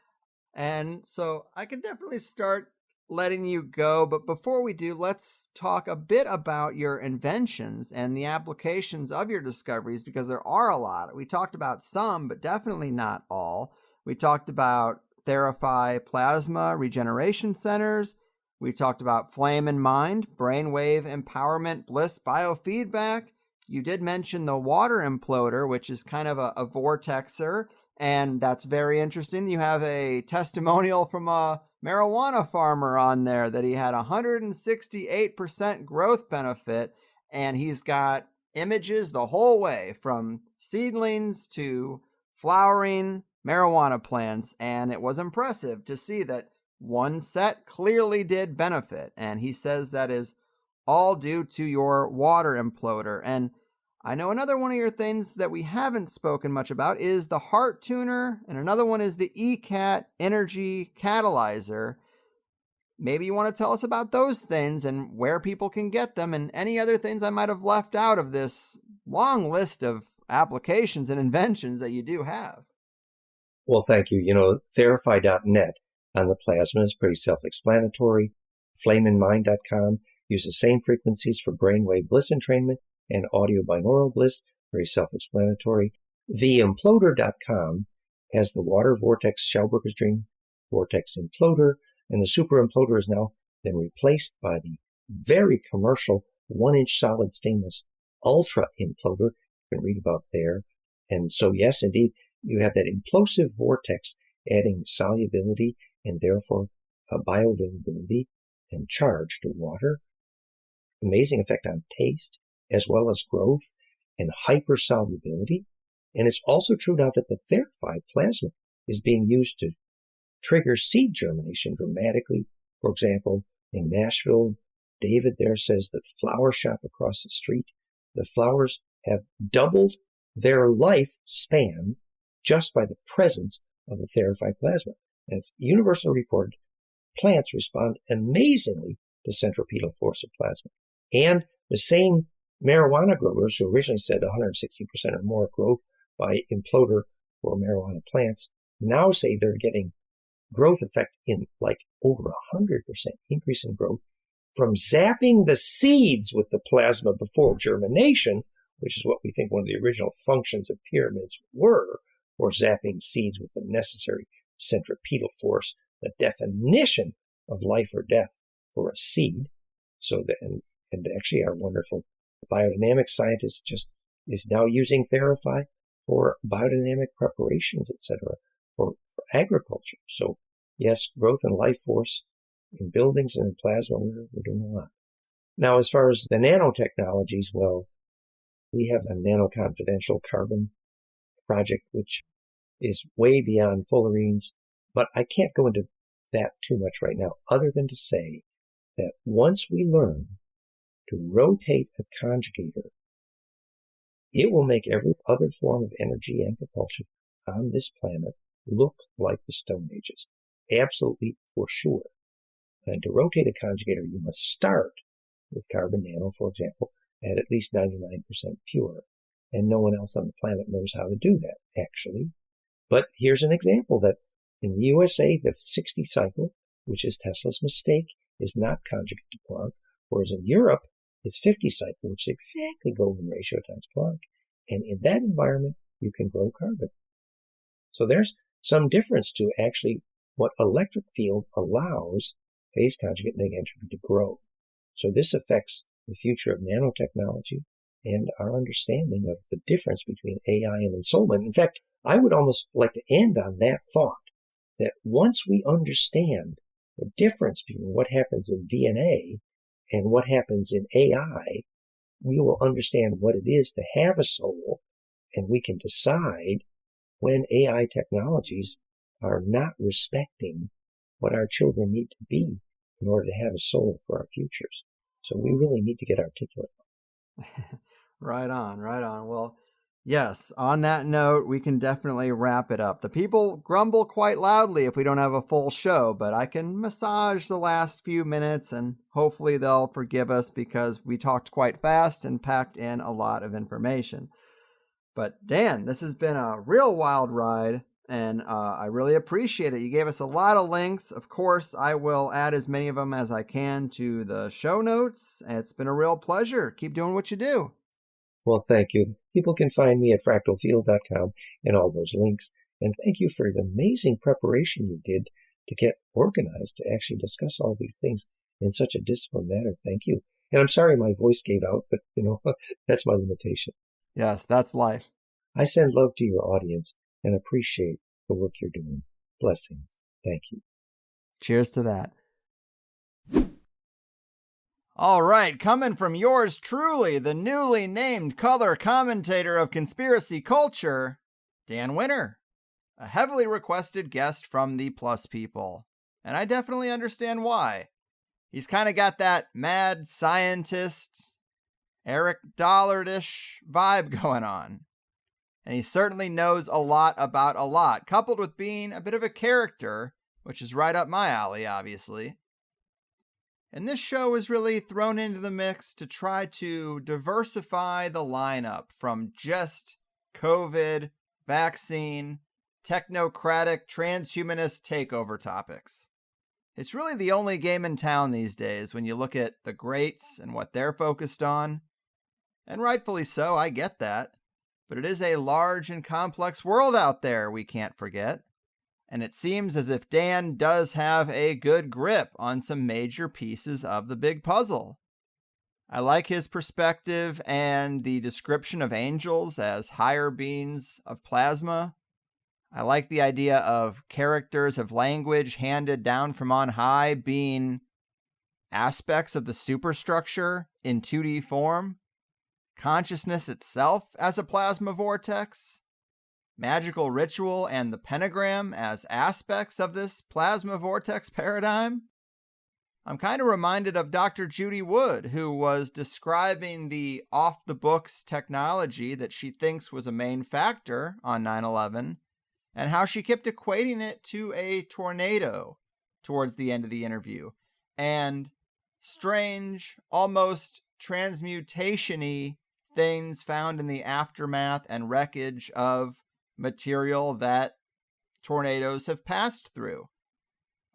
And so I can definitely start letting you go, but before we do, let's talk a bit about your inventions and the applications of your discoveries, because there are a lot. We talked about some, but definitely not all. We talked about Therify plasma regeneration centers. We talked about Flame in Mind, brainwave empowerment, bliss biofeedback. You did mention the water imploder, which is kind of a vortexer, and that's very interesting. You have a testimonial from a marijuana farmer on there that he had 168% growth benefit, and he's got images the whole way from seedlings to flowering marijuana plants, and it was impressive to see that one set clearly did benefit, and he says that is all due to your water imploder. And I know another one of your things that we haven't spoken much about is the heart tuner, and another one is the ECAT energy catalyzer. Maybe you want to tell us about those things and where people can get them, and any other things I might have left out of this long list of applications and inventions that you do have. Well, thank you. Therify.net on the plasma is pretty self-explanatory. Flameinmind.com use the same frequencies for brainwave bliss entrainment and audio binaural bliss, very self-explanatory. TheImploder.com has the water vortex Shellbroker's Dream vortex imploder, and the super imploder has now been replaced by the very commercial 1-inch solid stainless ultra imploder. You can read about there. And so, yes, indeed, you have that implosive vortex adding solubility and therefore bioavailability and charge to water. Amazing effect on taste as well as growth and hypersolubility. And it's also true now that the Therify plasma is being used to trigger seed germination dramatically. For example, in Nashville, David there says the flower shop across the street, the flowers have doubled their lifespan just by the presence of the Therify plasma. And it's universally reported plants respond amazingly to centripetal force of plasma. And the same marijuana growers who originally said 160% or more growth by imploder for marijuana plants now say they're getting growth effect in like over 100% increase in growth from zapping the seeds with the plasma before germination, which is what we think one of the original functions of pyramids were, or zapping seeds with the necessary centripetal force, the definition of life or death for a seed. So that, and actually our wonderful biodynamic scientist just is now using Therify for biodynamic preparations, etc., for agriculture. So yes, growth and life force in buildings and in plasma, we're doing a lot. Now, as far as the nanotechnologies, well, we have a nano-confidential carbon project, which is way beyond fullerenes, but I can't go into that too much right now, other than to say that once we learn to rotate a conjugator, it will make every other form of energy and propulsion on this planet look like the Stone Ages. Absolutely, for sure. And to rotate a conjugator, you must start with carbon nano, for example, at least 99% pure. And no one else on the planet knows how to do that, actually. But here's an example that in the USA, the 60 cycle, which is Tesla's mistake, is not conjugate to Planck, whereas in Europe, it's 50 cycle, which is exactly golden ratio times Planck. And in that environment, you can grow carbon. So there's some difference to actually what electric field allows phase conjugate negentropy to grow. So this affects the future of nanotechnology and our understanding of the difference between AI and ensoulment. In fact, I would almost like to end on that thought, that once we understand the difference between what happens in DNA and what happens in AI, we will understand what it is to have a soul, and we can decide when AI technologies are not respecting what our children need to be in order to have a soul for our futures. So we really need to get articulate. Right on, right on. Well, yes, on that note, we can definitely wrap it up. The people grumble quite loudly if we don't have a full show, but I can massage the last few minutes and hopefully they'll forgive us because we talked quite fast and packed in a lot of information. But Dan, this has been a real wild ride, and I really appreciate it. You gave us a lot of links. Of course, I will add as many of them as I can to the show notes. It's been a real pleasure. Keep doing what you do. Well, thank you. People can find me at fractalfield.com and all those links. And thank you for the amazing preparation you did to get organized to actually discuss all these things in such a disciplined manner. Thank you. And I'm sorry my voice gave out, but, that's my limitation. Yes, that's life. I send love to your audience and appreciate the work you're doing. Blessings. Thank you. Cheers to that. All right, coming from yours truly, the newly named color commentator of conspiracy culture, Dan Winter, a heavily requested guest from the Plus people. And I definitely understand why. He's kind of got that mad scientist, Eric Dollard-ish vibe going on. And he certainly knows a lot about a lot, coupled with being a bit of a character, which is right up my alley, obviously. And this show is really thrown into the mix to try to diversify the lineup from just COVID, vaccine, technocratic, transhumanist takeover topics. It's really the only game in town these days when you look at the greats and what they're focused on. And rightfully so, I get that. But it is a large and complex world out there, we can't forget. And it seems as if Dan does have a good grip on some major pieces of the big puzzle. I like his perspective and the description of angels as higher beings of plasma. I like the idea of characters of language handed down from on high being aspects of the superstructure in 2D form, consciousness itself as a plasma vortex, magical ritual and the pentagram as aspects of this plasma vortex paradigm. I'm kind of reminded of Dr. Judy Wood, who was describing the off-the-books technology that she thinks was a main factor on 9/11, and how she kept equating it to a tornado towards the end of the interview, and strange, almost transmutation-y things found in the aftermath and wreckage of material that tornadoes have passed through.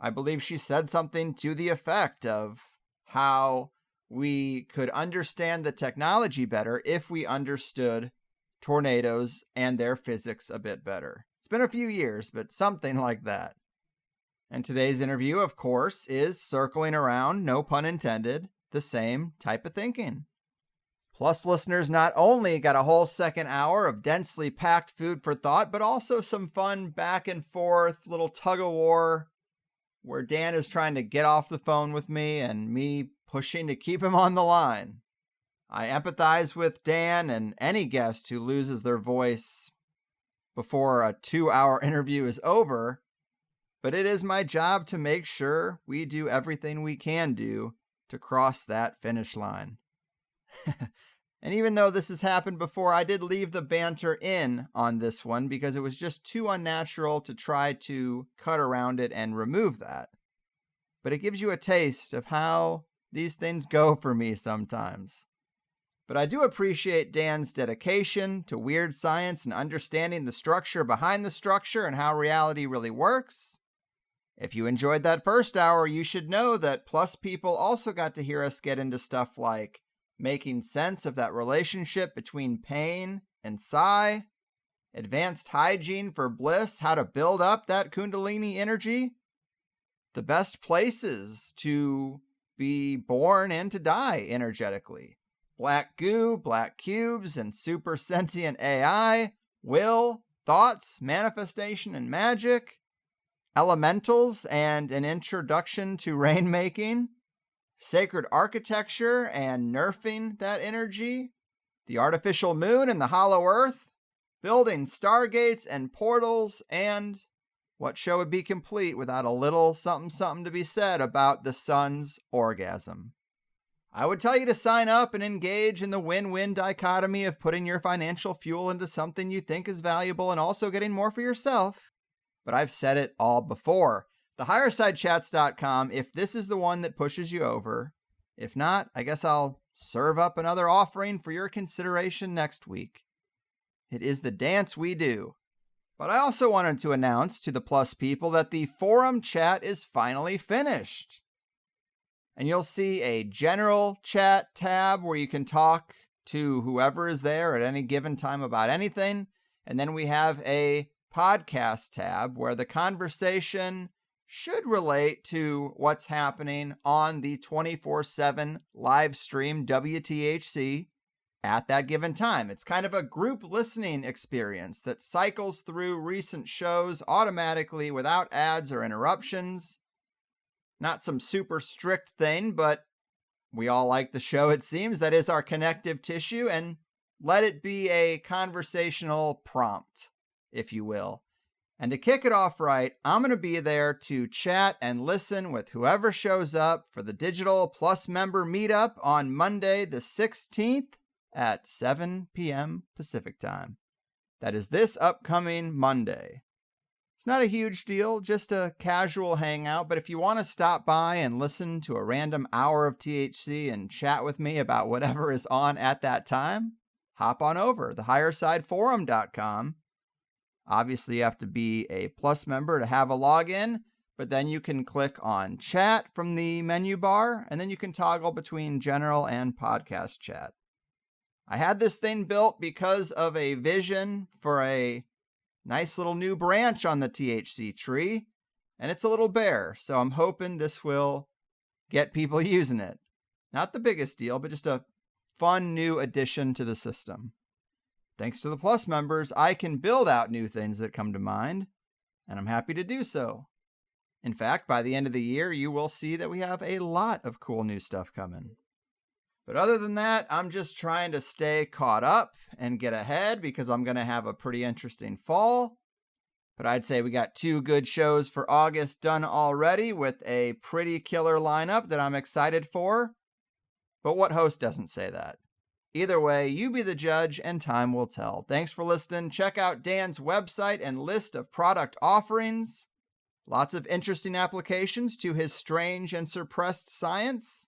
I believe she said something to the effect of how we could understand the technology better if we understood tornadoes and their physics a bit better. It's been a few years, but something like that. And today's interview, of course, is circling around, no pun intended, the same type of thinking. Plus, listeners not only got a whole second hour of densely packed food for thought, but also some fun back and forth, little tug-of-war, where Dan is trying to get off the phone with me and me pushing to keep him on the line. I empathize with Dan and any guest who loses their voice before a 2-hour interview is over, but it is my job to make sure we do everything we can do to cross that finish line. And even though this has happened before, I did leave the banter in on this one because it was just too unnatural to try to cut around it and remove that. But it gives you a taste of how these things go for me sometimes. But I do appreciate Dan's dedication to weird science and understanding the structure behind the structure and how reality really works. If you enjoyed that first hour, you should know that Plus people also got to hear us get into stuff like making sense of that relationship between pain and psi, advanced hygiene for bliss, how to build up that kundalini energy, the best places to be born and to die energetically, black goo, black cubes, and super sentient AI, will, thoughts, manifestation, and magic, elementals, and an introduction to rainmaking, sacred architecture and nerfing that energy, the artificial moon and the hollow earth, building stargates and portals, and what show would be complete without a little something to be said about the sun's orgasm. I would tell you to sign up and engage in the win-win dichotomy of putting your financial fuel into something you think is valuable and also getting more for yourself. But I've said it all before. TheHigherSideChats.com, if this is the one that pushes you over. If not, I guess I'll serve up another offering for your consideration next week. It is the dance we do. But I also wanted to announce to the Plus people that the forum chat is finally finished. And you'll see a general chat tab where you can talk to whoever is there at any given time about anything. And then we have a podcast tab where the conversation should relate to what's happening on the 24/7 live stream WTHC at that given time. It's kind of a group listening experience that cycles through recent shows automatically without ads or interruptions. Not some super strict thing, but we all like the show, it seems. That is our connective tissue, and let it be a conversational prompt, if you will. And to kick it off right, I'm going to be there to chat and listen with whoever shows up for the Digital Plus member meetup on Monday the 16th at 7 p.m. Pacific time. That is this upcoming Monday. It's not a huge deal, just a casual hangout, but if you want to stop by and listen to a random hour of THC and chat with me about whatever is on at that time, hop on over, thehighersideforum.com. Obviously, you have to be a Plus member to have a login, but then you can click on chat from the menu bar, and then you can toggle between general and podcast chat. I had this thing built because of a vision for a nice little new branch on the THC tree, and it's a little bare, so I'm hoping this will get people using it. Not the biggest deal, but just a fun new addition to the system. Thanks to the Plus members, I can build out new things that come to mind, and I'm happy to do so. In fact, by the end of the year, you will see that we have a lot of cool new stuff coming. But other than that, I'm just trying to stay caught up and get ahead because I'm going to have a pretty interesting fall. But I'd say we got 2 good shows for August done already with a pretty killer lineup that I'm excited for. But what host doesn't say that? Either way, you be the judge and time will tell. Thanks for listening. Check out Dan's website and list of product offerings. Lots of interesting applications to his strange and suppressed science.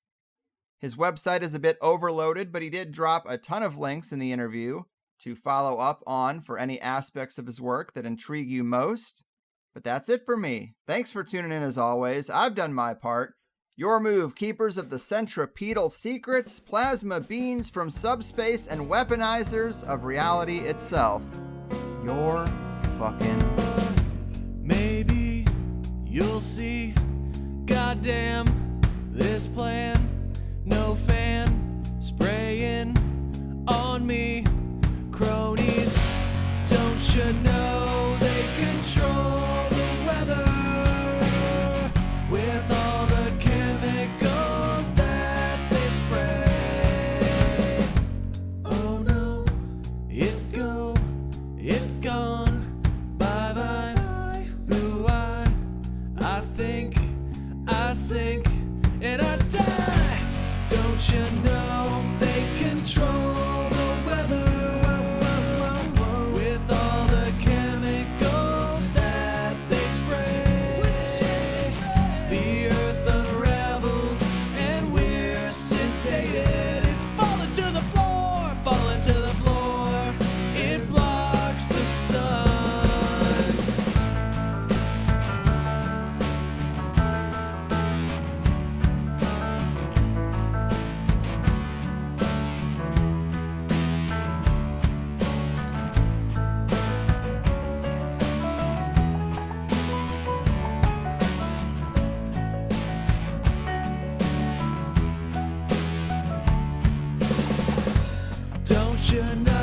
His website is a bit overloaded, but he did drop a ton of links in the interview to follow up on for any aspects of his work that intrigue you most. But that's it for me. Thanks for tuning in as always. I've done my part. Your move, keepers of the centripetal secrets, plasma beings from subspace, and weaponizers of reality itself. You're fucking... Maybe you'll see, goddamn, this plan. No fan spraying on me. Cronies, don't you know they control the weather with all the chemicals that they spray? Oh no, it gone, bye bye. Who I think I sink and I die. Don't you know they control the weather with all the chemicals that they spray? The earth unravels and we're sedated. It's falling to the floor, falling to the floor. It blocks the sun. Don't you know?